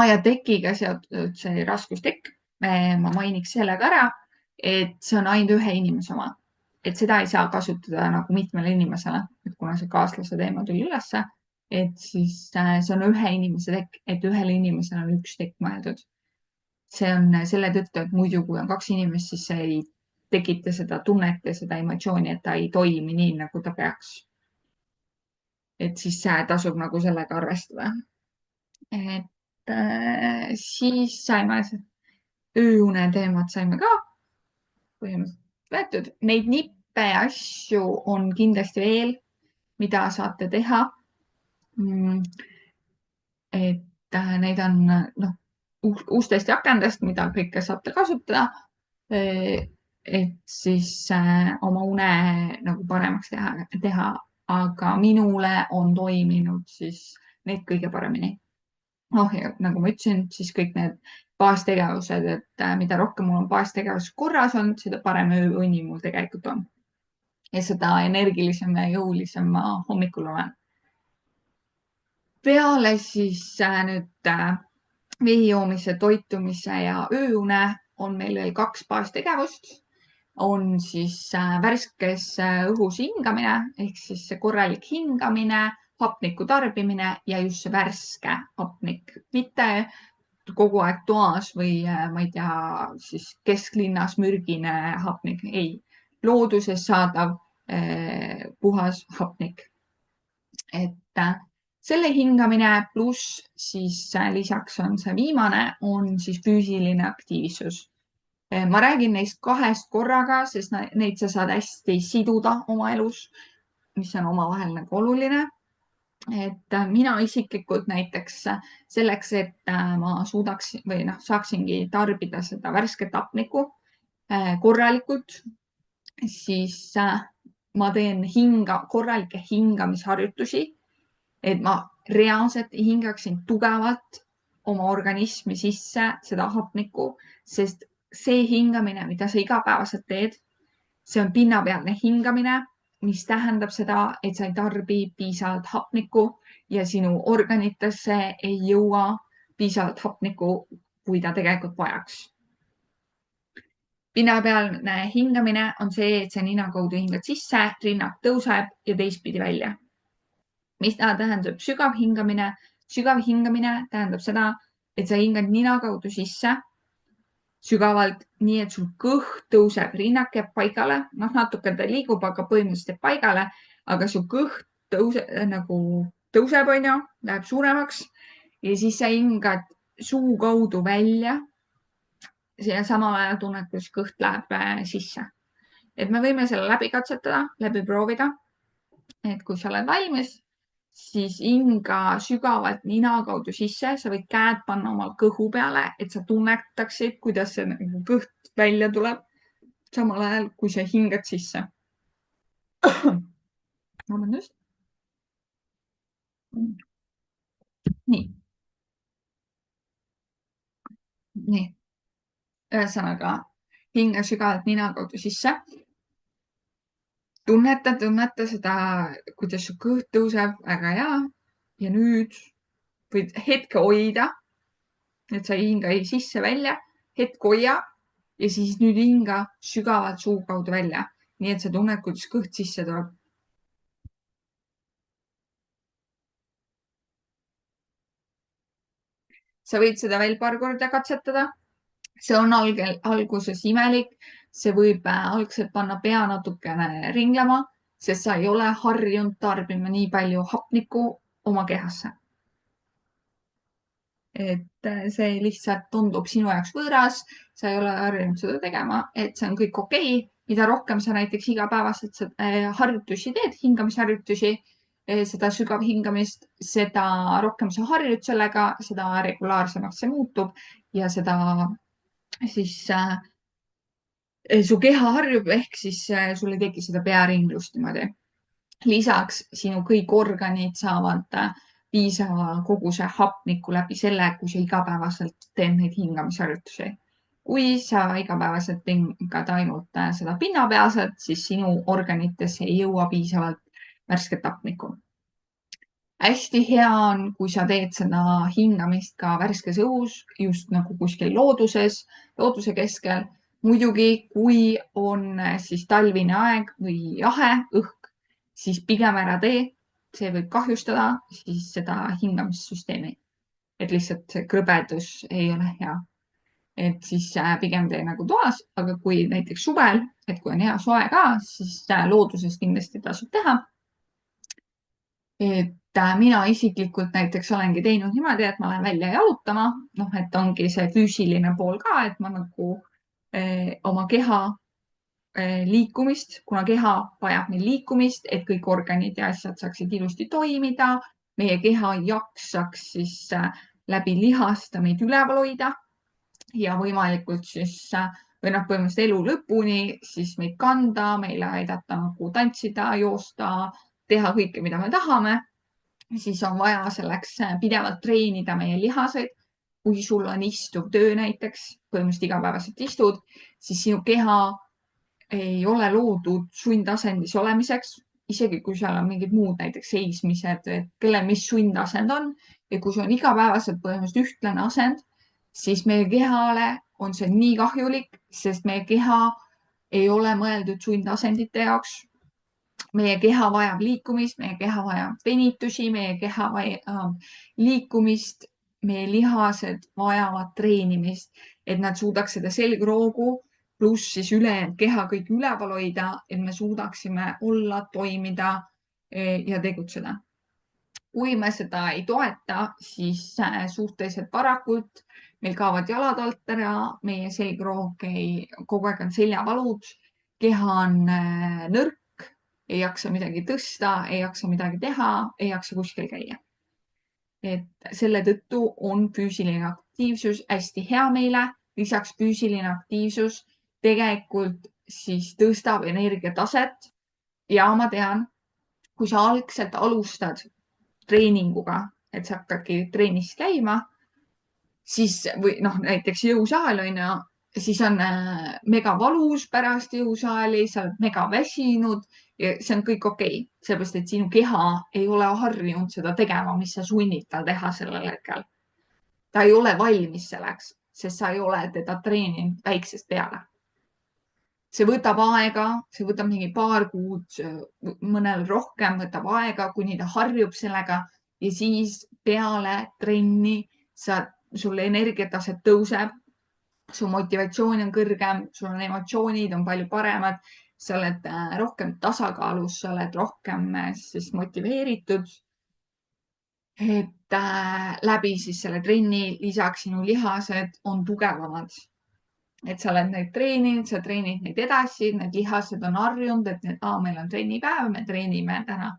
ja tekiga seotud see raskustekk. Ma mainiks selle ka ära, et see on ainult ühe inimese oma, et seda ei saa kasutada nagu mitmele inimesele, et kuna see kaaslase teema tuli ülesse, et siis see on ühe inimese tekk, et ühele inimesele on üks tekk mõeldud. See on selle tõttu, et muidu, kui on kaks inimest, siis see ei tekita seda tunnet ja seda emotsiooni, et ta ei toimi nii, nagu ta peaks. Et siis tasub nagu sellega arvestada. Et siis saime ööune teemad saime ka põhimõtteliselt võetud. Neid nippe ja asju on kindlasti veel, mida saate teha. Et neid on noh, ustest ja akendest, mida kõike saate kasutada. Et siis oma une nagu paremaks teha, aga minule on toiminud siis need kõige paremini. Ja nagu ma ütlesin, siis kõik need baastegevused, et mida rohkem mul on baastegevus korras olnud, seda parem ööuni mul tegelikult on. Ja seda energilisem ja jõulisem ma hommikul olen. Peale siis nüüd vee joomise, toitumise ja ööune on meil veel kaks baastegevust. On siis värskes õhus hingamine ehk siis korralik hingamine, hapniku tarbimine ja just see värske hapnik, mitte kogu aeg toas või ma ei tea, siis kesklinnas mürgine hapnik. Ei, looduses saadav puhas hapnik. Et selle hingamine pluss siis lisaks on see viimane, on siis füüsiline aktiivsus. Ma räägin neist kahest korraga, sest neid sa saad hästi siduda oma elus, mis on omavahel nagu oluline. Et mina isiklikult näiteks selleks, et ma suudaks või noh, saaksingi tarbida seda värsket hapnikku korralikult, siis ma teen korralikke hingamisharjutusi, et ma reaalselt hingaksin tugevalt oma organismi sisse seda hapnikku, sest see hingamine, mida sa igapäevaselt teed, see on pinnapealne hingamine, mis tähendab seda, et sa ei tarbi piisavalt hapnikku ja sinu organitesse ei jõua piisavalt hapnikku, kui ta tegelikult vajaks. Pinnapealne hingamine on see, et sa nina kaudu hingad sisse, rinnak tõuseb ja teistpidi välja. Mis tähendab sügav hingamine? Sügav hingamine tähendab seda, et sa hingad nina kaudu sisse sügavalt, nii et sul kõht tõuseb, rinnak jääb paigale, noh, natuke ta liigub, aga põhimõtteliselt jääb paigale, aga su kõht tõuseb, on ju, läheb suuremaks ja siis sa hingad suu kaudu välja. Ja samal ajal tunned, kus kõht läheb sisse. Et me võime selle läbi katsetada, läbi proovida. Et kui sa oled valmis, siis hinga sügavalt nina kaudu sisse, sa võid käed panna omal kõhu peale, et sa tunnetaksid, kuidas see nagu kõht välja tuleb samal ajal, kui sa hingad sisse. Vabandust. Nii. Nii. Ühesõnaga, hinga sügavalt nina kaudu sisse. Tunneta seda, kuidas su kõht tõuseb, väga hea. Ja nüüd võid hetke hoida, et sa ei hinga sisse välja, hetk hoia ja siis nüüd hinga sügavalt suu kaudu välja. Nii et sa tunned, kuidas kõht sisse tuleb. Sa võid seda veel paar korda katsetada. See on alguses imelik. See võib algselt panna pea natukene ringlema, sest sa ei ole harjunud tarbima nii palju hapnikku oma kehasse. Et see lihtsalt tundub sinu jaoks võõras, sa ei ole harjunud seda tegema, et see on kõik okei. Mida rohkem sa näiteks igapäevaselt harjutusi teed, hingamisharjutusi, seda sügav hingamist, seda rohkem sa harjud sellega, seda regulaarsemaks see muutub ja seda siis su keha harjub ehk siis sul ei teki seda pearinglust niimoodi. Lisaks sinu kõik organid saavad piisava koguse hapnikku läbi selle, kui sa igapäevaselt teed neid hingamisharjutusi. Kui sa igapäevaselt hingad ainult seda pinnapealselt, siis sinu organitesse ei jõua piisavalt värsket hapnikku. Hästi hea on, kui sa teed seda hingamist ka värskes õhus, just nagu kuskil looduse keskel. Muidugi, kui on siis talvine aeg või jahe õhk, siis pigem ära tee. See võib kahjustada siis seda hingamissüsteemi. Et lihtsalt see krõbedus ei ole hea. Et siis pigem tee nagu toas, aga kui näiteks suvel, et kui on hea soe ka, siis looduses kindlasti tasub teha. Et mina isiklikult näiteks olengi teinud niimoodi, et ma lähen välja jalutama, noh, et ongi see füüsiline pool ka, et ma nagu oma keha liikumist, kuna keha vajab meil liikumist, et kõik organid ja asjad saaksid ilusti toimida. Meie keha jaksaks siis läbi lihaste meid üleval hoida ja võimalikult siis või noh, põhimõtteliselt elu lõpuni siis meid kanda, meile aidata nagu tantsida, joosta, teha kõike, mida me tahame. Siis on vaja selleks pidevalt treenida meie lihaseid. Kui sul on istuv töö näiteks, põhimõtteliselt igapäevaselt istud, siis sinu keha ei ole loodud sundasendis olemiseks, isegi kui seal on mingid muud näiteks seismised, et kellel mis sundasend on. Ja kui see on igapäevaselt põhimõtteliselt ühtlane asend, siis meie kehale on see nii kahjulik, sest meie keha ei ole mõeldud sundasendite jaoks. Meie keha vajab liikumist, meie keha vajab venitusi, meie keha vajab liikumist, meie lihased vajavad treenimist, et nad suudaks seda selgroogu pluss siis ülejäänud keha kõik üleval hoida, et me suudaksime olla, toimida ja tegutseda. Kui me seda ei toeta, siis suhteliselt varakult meil kaovad jalad alt ära, meie selgroog kogu aeg on seljavalud, keha on nõrk, ei jaksa midagi tõsta, ei jaksa midagi teha, ei jaksa kuskil käia. Et selle tõttu on füüsiline aktiivsus hästi hea meile. Lisaks füüsiline aktiivsus tegelikult siis tõstab energiataset. Ja ma tean, kui sa algselt alustad treeninguga, et sa hakkadki treenis käima, siis või noh, näiteks jõusaal on ja siis on mega valus pärast jõusaali, sa oled mega väsinud ja see on kõik okei, sellepärast et sinu keha ei ole harjunud seda tegema, mis sa sunnid tal teha sellel hetkel. Ta ei ole valmis selleks, sest sa ei ole teda treeninud väiksest peale. See võtab aega, see võtab mingi paar kuud, mõnel rohkem võtab aega, kuni ta harjub sellega ja siis peale trenni sul energiatase tõuseb, su motivatsioon on kõrgem, sul on emotsioonid on palju paremad, sa oled rohkem tasakaalus, sa oled rohkem siis motiveeritud. Et läbi siis selle trenni lisaks sinu lihased on tugevamad. Et sa oled neid treeninud, sa treenid neid edasi, need lihased on harjunud, et meil on trennipäev, me treenime täna.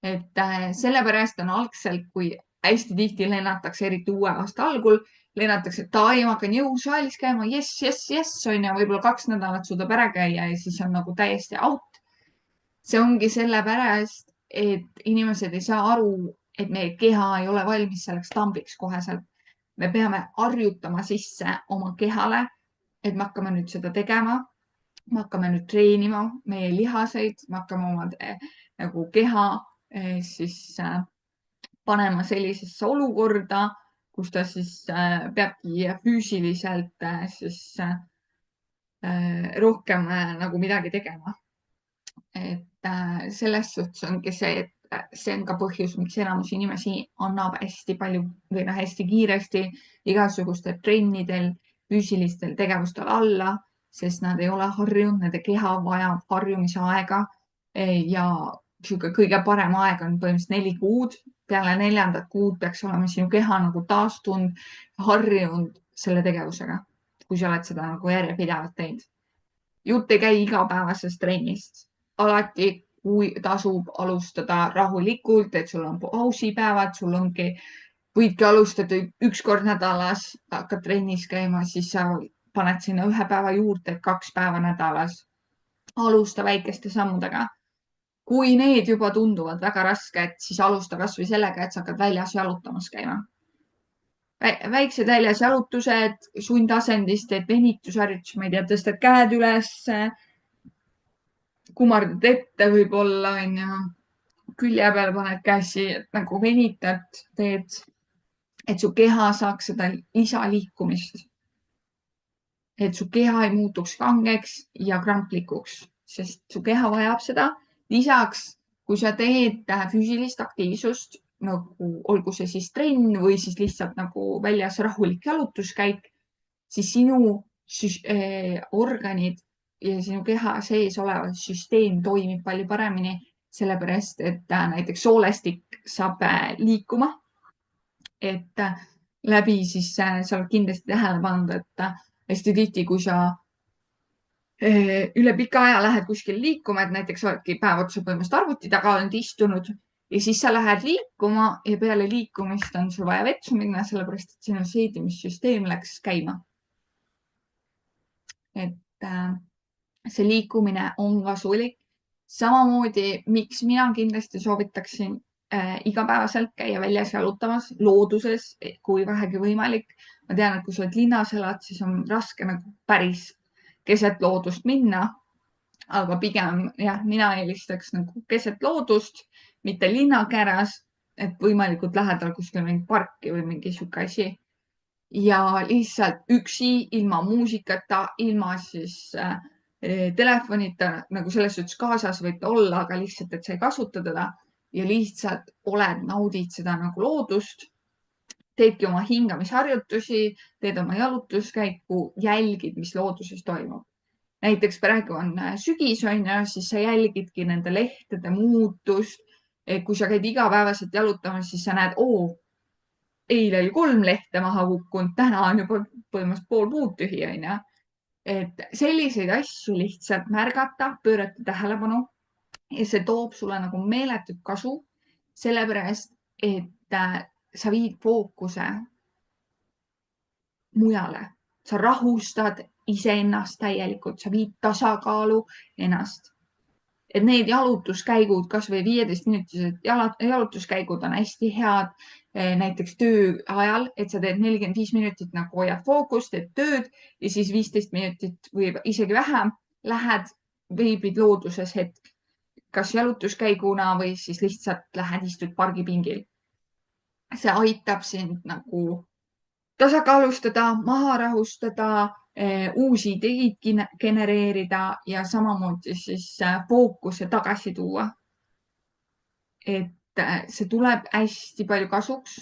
Et sellepärast on algselt, kui hästi tihti lennatakse, eriti uue aasta algul, lennatakse, et ma hakkan jõusaalis käima, jess, on ja võib-olla 2 nädalat suudab ära käia ja siis on nagu täiesti out. See ongi sellepärast, et inimesed ei saa aru, et meie keha ei ole valmis selleks tambiks koheselt. Me peame harjutama sisse oma kehale, et me hakkame nüüd seda tegema. Me hakkame nüüd treenima meie lihaseid, me hakkame oma nagu keha siis panema sellisesse olukorda, kus ta siis peabki füüsiliselt siis rohkem nagu midagi tegema. Et selles suhtes ongi see, et see on ka põhjus, miks enamus inimesi annab hästi palju või hästi kiiresti igasugustel trennidel, füüsilistel tegevustel alla, sest nad ei ole harjunud, nende keha vajab harjumise aega ja kõige parem aeg on põhimõtteliselt 4 kuud. Peale 4. kuud peaks olema sinu keha nagu taastunud, harjunud selle tegevusega, kui sa oled seda nagu järjepidevalt teinud. Jutt ei käi igapäevasest trennist. Alati, kui tasub alustada rahulikult, et sul on pausipäevad, sul ongi, võidki alustada 1 kord nädalas, hakkad trennis käima, siis sa paned sinna 1 päeva juurde, 2 päeva nädalas. Alusta väikeste sammudega. Kui need juba tunduvad väga rasked, siis alusta kas või sellega, et sa hakkad väljas jalutamas käima. Väiksed väljas jalutused, sundasendist, et venitusharjutus, ma ei tea, tõstad käed üles, kumardad ette võib-olla, on ju, külje peale paned käsi, et nagu venitad, teed, et su keha saaks seda lisaliikumist. Et su keha ei muutuks kangeks ja kramplikuks, sest su keha vajab seda. Lisaks, kui sa teed füüsilist aktiivsust, nagu olgu see siis trenn või siis lihtsalt nagu väljas rahulik jalutuskäik, siis sinu organid ja sinu keha sees olev süsteem toimib palju paremini, sellepärast et näiteks soolestik saab liikuma. Et läbi siis sa oled kindlasti tähele pannud, et hästi tihti, kui sa üle pika aja lähed kuskil liikuma, et näiteks oledki päev otsa põhimõtteliselt arvuti taga olnud istunud ja siis sa lähed liikuma ja peale liikumist on sul vaja vetsu minna, sellepärast et sinu seedimissüsteem läks käima. Et see liikumine on kasulik. Samamoodi, miks mina kindlasti soovitaksin igapäevaselt käia väljas jalutamas looduses, kui vähegi võimalik. Ma tean, et kui sa oled linnas elad, siis on raske nagu päris keset loodust minna. Aga pigem jah, mina eelistaks nagu keset loodust, mitte linnakäras, et võimalikult lähedal kuskil mingi parki või mingi sihuke asi. Ja lihtsalt üksi, ilma muusikata, ilma siis telefonita, nagu selles suhtes kaasas võib ta olla, aga lihtsalt, et sa ei kasuta teda ja lihtsalt naudid seda nagu loodust. Teedki oma hingamisharjutusi, teed oma jalutuskäiku, jälgid, mis looduses toimub. Näiteks praegu on sügis, on ju, siis sa jälgidki nende lehtede muutust. Kui sa käid igapäevaselt jalutamas, siis sa näed, eile oli 3 lehte maha kukkunud, täna on juba põhimõtteliselt pool puud tühi, on ju. Et selliseid asju lihtsalt märgata, pöörata tähelepanu ja see toob sulle nagu meeletut kasu, sellepärast, et sa viid fookuse mujale. Sa rahustad iseennast täielikult, sa viid tasakaalu ennast. Et need jalutuskäigud, kas või 15-minutised jalutuskäigud on hästi head näiteks töö ajal, et sa teed 45 minutit nagu hoiad fookust, teed tööd ja siis 15 minutit või isegi vähem lähed, veebid looduses hetk. kas jalutuskäiguna või siis lihtsalt lähed istud pargipingil. See aitab sind nagu tasakaalustada, maha rahustada, uusi ideid genereerida ja samamoodi siis fookuse tagasi tuua. Et see tuleb hästi palju kasuks.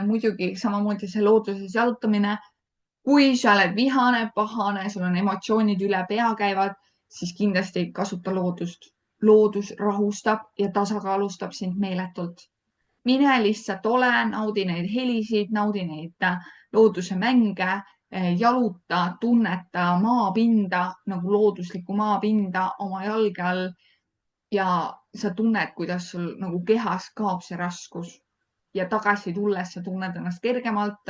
Muidugi samamoodi see looduses jalutamine. Kui sa oled vihane, pahane, sul on emotsioonid üle pea käivad, siis kindlasti kasuta loodust. Loodus rahustab ja tasakaalustab sind meeletult. Mine lihtsalt ole, naudi neid helisid, naudi neid looduse mänge, jaluta, tunneta maapinda, nagu looduslikku maapinda oma jalge all ja sa tunned, kuidas sul nagu kehas kaob see raskus. Ja tagasi tulles sa tunned ennast kergemalt,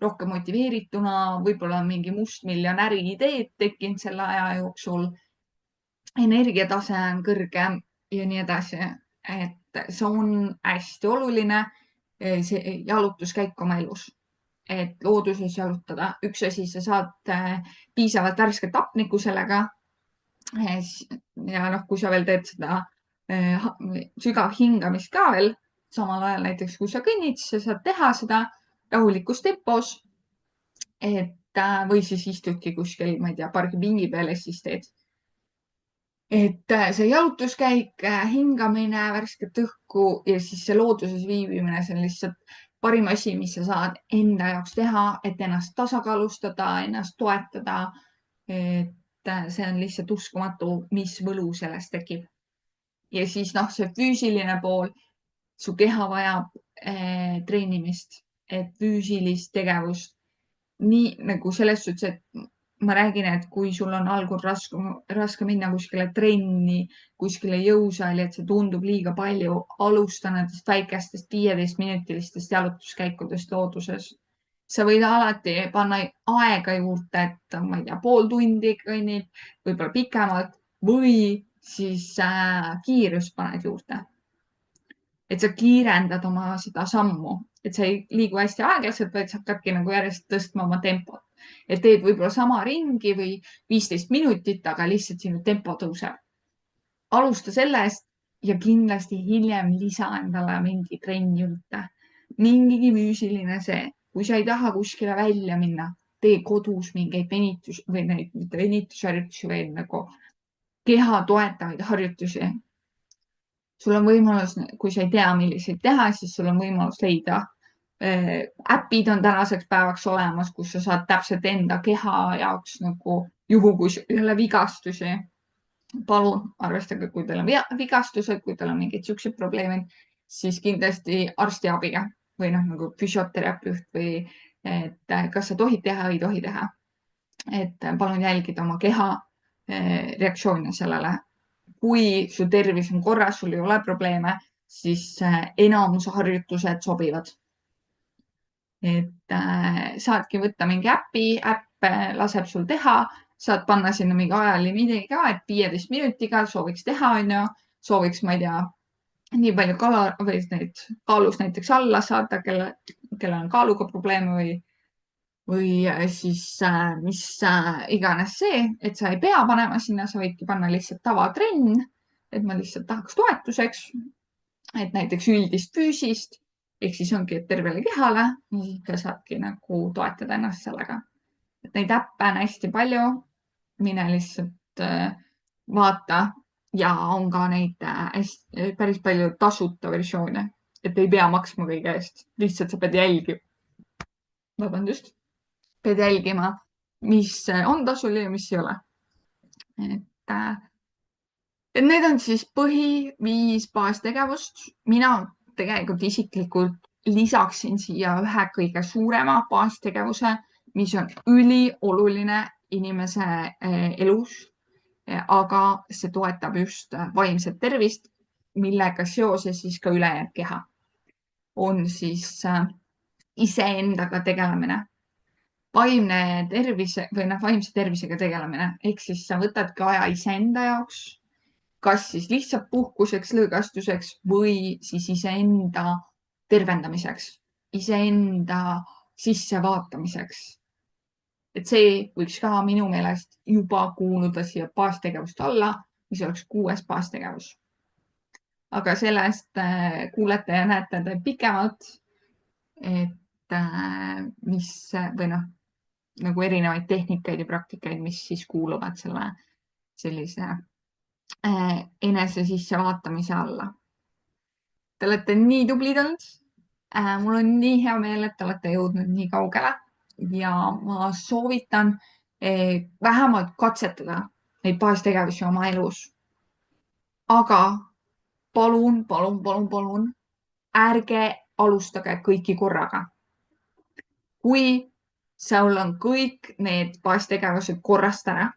rohkem motiveerituna, võib-olla mingi mustmiljonäri ideed tekkinud selle aja jooksul. Energiatase on kõrgem ja nii edasi. Et see on hästi oluline, see jalutuskäik oma elus. Et looduses jalutada. Üks asi, sa saad piisavalt värsket hapnikku sellega. Ja kui sa veel teed seda sügav hingamist ka veel, samal ajal näiteks kui sa kõnnid, sa saad teha seda rahulikus tempos. Või siis istudki kuskil, ma ei tea, pargipingi peal ja siis teed. Et see jalutuskäik, hingamine, värsket õhku ja siis see looduses viibimine, see on lihtsalt parim asi, mis sa saad enda jaoks teha, et ennast tasakaalustada, ennast toetada. Et see on lihtsalt uskumatu, mis võlu sellest tekib. Ja siis see füüsiline pool, su keha vajab treenimist, et füüsilist tegevust. Nii nagu selles suhtes, et ma räägin, et kui sul on algul raske minna kuskile trenni, kuskile jõusaali, et see tundub liiga palju, alusta nendest väikestest 15-minutilistest jalutuskäikudest looduses. Sa võid alati panna aega juurde, et ma ei tea, pool tundi kõnnid, võib-olla pikemalt või siis kiirust paned juurde. Et sa kiirendad oma seda sammu, et sa ei liigu hästi aeglaselt, vaid sa hakkadki nagu järjest tõstma oma tempot. Et teed võib-olla sama ringi või 15 minutit, aga lihtsalt sinu tempo tõuseb. Alusta sellest ja kindlasti hiljem lisa endale mingi trenn juurde. Mingigi füüsiline see. Kui sa ei taha kuskile välja minna, tee kodus mingeid venitusharjutusi või nagu keha toetavaid harjutusi. Sul on võimalus, kui sa ei tea, milliseid teha, siis sul on võimalus leida. Äpid on tänaseks päevaks olemas, kus sa saad täpselt enda keha jaoks nagu juhu, kui ei ole vigastusi. Palun arvestage, kui teil on vigastused, kui teil on mingid siuksed probleemid, siis kindlasti arstiabiga või nagu füsioterapeut või et kas sa tohid teha või ei tohi teha. Et palun jälgida oma keha reaktsioone sellele. Kui su tervis on korras, sul ei ole probleeme, siis enamus harjutused sobivad. Et saadki võtta mingi äpp laseb sul teha, saad panna sinna mingi ajalimiidi ka, et 15 minutiga sooviks teha, sooviks, ma ei tea, nii palju kaalus näiteks alla saada, kellel on kaaluga probleeme või siis mis iganes see, et sa ei pea panema sinna, sa võidki panna lihtsalt tavatrenn, et ma lihtsalt tahaks toetuseks, et näiteks üldist füüsist, ehk siis ongi tervele kehale, siis saadki nagu toetada ennast sellega. Et neid äppe on hästi palju, mine lihtsalt vaata ja on ka neid päris palju tasuta versioone, et ei pea maksma kõige eest, lihtsalt sa pead pead jälgima, mis on tasuline ja mis ei ole. Et need on siis 5 baastegevust. Mina tegelikult isiklikult lisaksin siia ühe kõige suurema baastegevuse, mis on ülioluline inimese elus, aga see toetab just vaimset tervist, millega seoses siis ka ülejäänud keha. On siis iseendaga tegelemine. Vaimne tervise või vaimse tervisega tegelemine. Ehk siis sa võtadki aja iseenda jaoks, kas siis lihtsalt puhkuseks, lõõgastuseks või siis iseenda tervendamiseks, iseenda sissevaatamiseks. Et see võiks ka minu meelest juba kuuluda siia baastegevuste alla, mis oleks 6. baastegevus. Aga sellest kuulete ja näete te pikemalt, et mis või noh, nagu erinevaid tehnikaid ja praktikaid, mis siis kuuluvad selle sellise enese sissevaatamise alla. Te olete nii tublid olnud. Mul on nii hea meel, et te olete jõudnud nii kaugele ja ma soovitan vähemalt katsetada neid baastegevusi oma elus. Aga palun, palun, palun, palun, ärge alustage kõiki korraga. Kui sul on kõik need baastegevused korrast ära,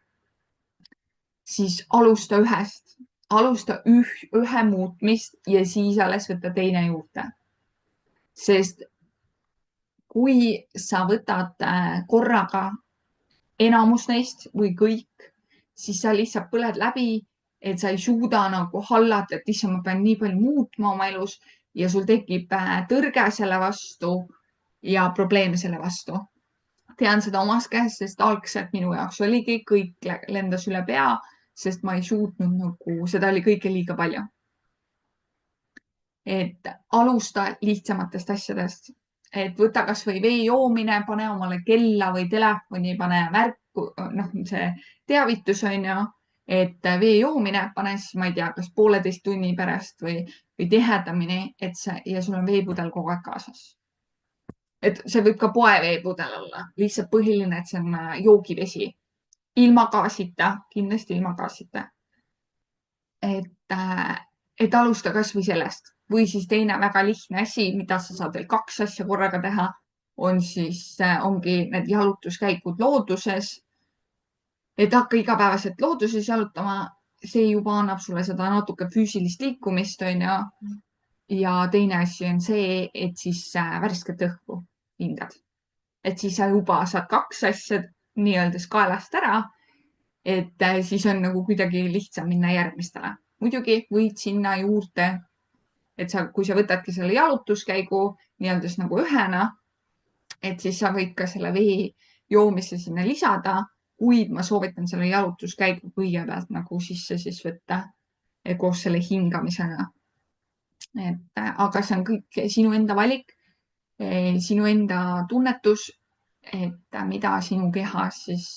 siis alusta ühest, alusta ühe muutmist ja siis alles võtta teine juurde. Sest kui sa võtad korraga enamus neist või kõik, siis sa lihtsalt põled läbi, et sa ei suuda nagu hallata, et issand, ma pean nii palju muutma oma elus ja sul tekib tõrge selle vastu ja probleeme selle vastu. Tean seda omast käest, sest algselt minu jaoks oligi, kõik lendas üle pea, sest ma ei suutnud nagu, seda oli kõike liiga palju. Et alusta lihtsamatest asjadest, et võta kasvõi vee joomine, pane omale kella või telefoni, pane märku, noh, see teavitus on ju, et vee joomine, pane siis, ma ei tea, kas 1,5 tunni pärast või tihedamini, et ja sul on veepudel kogu aeg kaasas. Et see võib ka poeveepudel olla, lihtsalt põhiline, et see on joogivesi. Ilma gaasita, kindlasti ilma gaasita. Et alusta kasvõi sellest. Või siis teine väga lihtne asi, mida sa saad veel 2 asja korraga teha, ongi need jalutuskäikud looduses. Et hakka igapäevaselt looduses jalutama, see juba annab sulle seda natuke füüsilist liikumist, on ju. Ja teine asi on see, et siis värsket õhku hingad. Et siis sa juba saad 2 asja nii-öelda kaelast ära, et siis on nagu kuidagi lihtsam minna järgmistele. Muidugi võid sinna juurde, et kui sa võtadki selle jalutuskäigu nii-öelda nagu ühena, et siis sa võid ka selle vee joomise sinna lisada, kuid ma soovitan selle jalutuskäigu kõigepealt nagu sisse siis võtta koos selle hingamisega. Aga see on kõik sinu enda valik, sinu enda tunnetus, et mida sinu kehas siis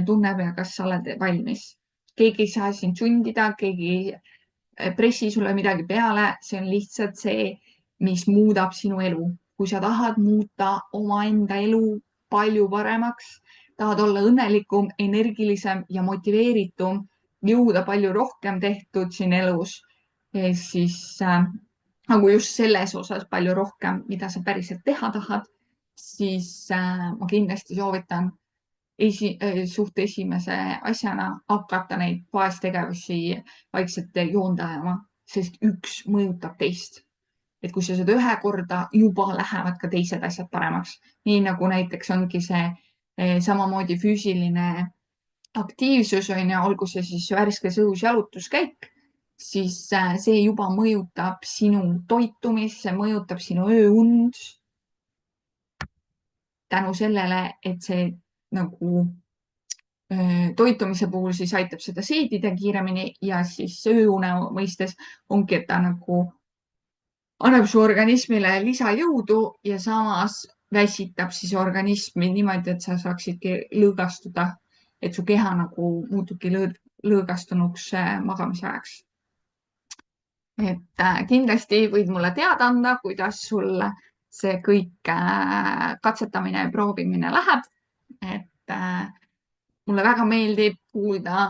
tunneb ja kas sa oled valmis. Keegi ei saa sind sundida, keegi ei pressi sulle midagi peale, see on lihtsalt see, mis muudab sinu elu. Kui sa tahad muuta omaenda elu palju paremaks, tahad olla õnnelikum, energilisem ja motiveeritum, jõuda palju rohkem tehtud siin elus, siis nagu just selles osas palju rohkem, mida sa päriselt teha tahad, siis ma kindlasti soovitan suht esimese asjana hakata neid baastegevusi vaikselt joonde ajama, sest üks mõjutab teist. Et kui sa seda ühe korda, juba lähevad ka teised asjad paremaks. Nii nagu näiteks ongi see samamoodi füüsiline aktiivsus, olgu see siis värskes õhus jalutuskäik, siis see juba mõjutab sinu toitumist, see mõjutab sinu ööund. Tänu sellele, et see nagu toitumise puhul siis aitab seda seedida kiiremini ja siis ööune mõistes ongi, et ta nagu annab su organismile lisajõudu ja samas väsitab siis organismi niimoodi, et sa saaksidki lõõgastuda, et su keha nagu muutubki lõõgastunuks magamise ajaks. Et kindlasti võid mulle teada anda, kuidas sul see kõik katsetamine ja proovimine läheb. Et mulle väga meeldib kuulda,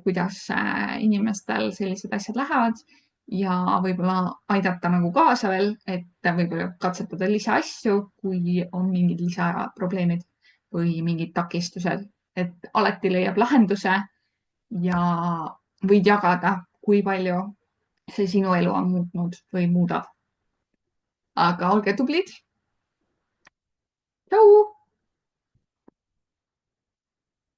kuidas inimestel sellised asjad lähevad ja võib-olla aidata nagu kaasa veel, et võib-olla katsetada lisaasju, kui on mingid lisaprobleemid või mingid takistused, et alati leiab lahenduse ja võid jagada, kui palju see sinu elu on muutnud või muudab. Aga olge tublid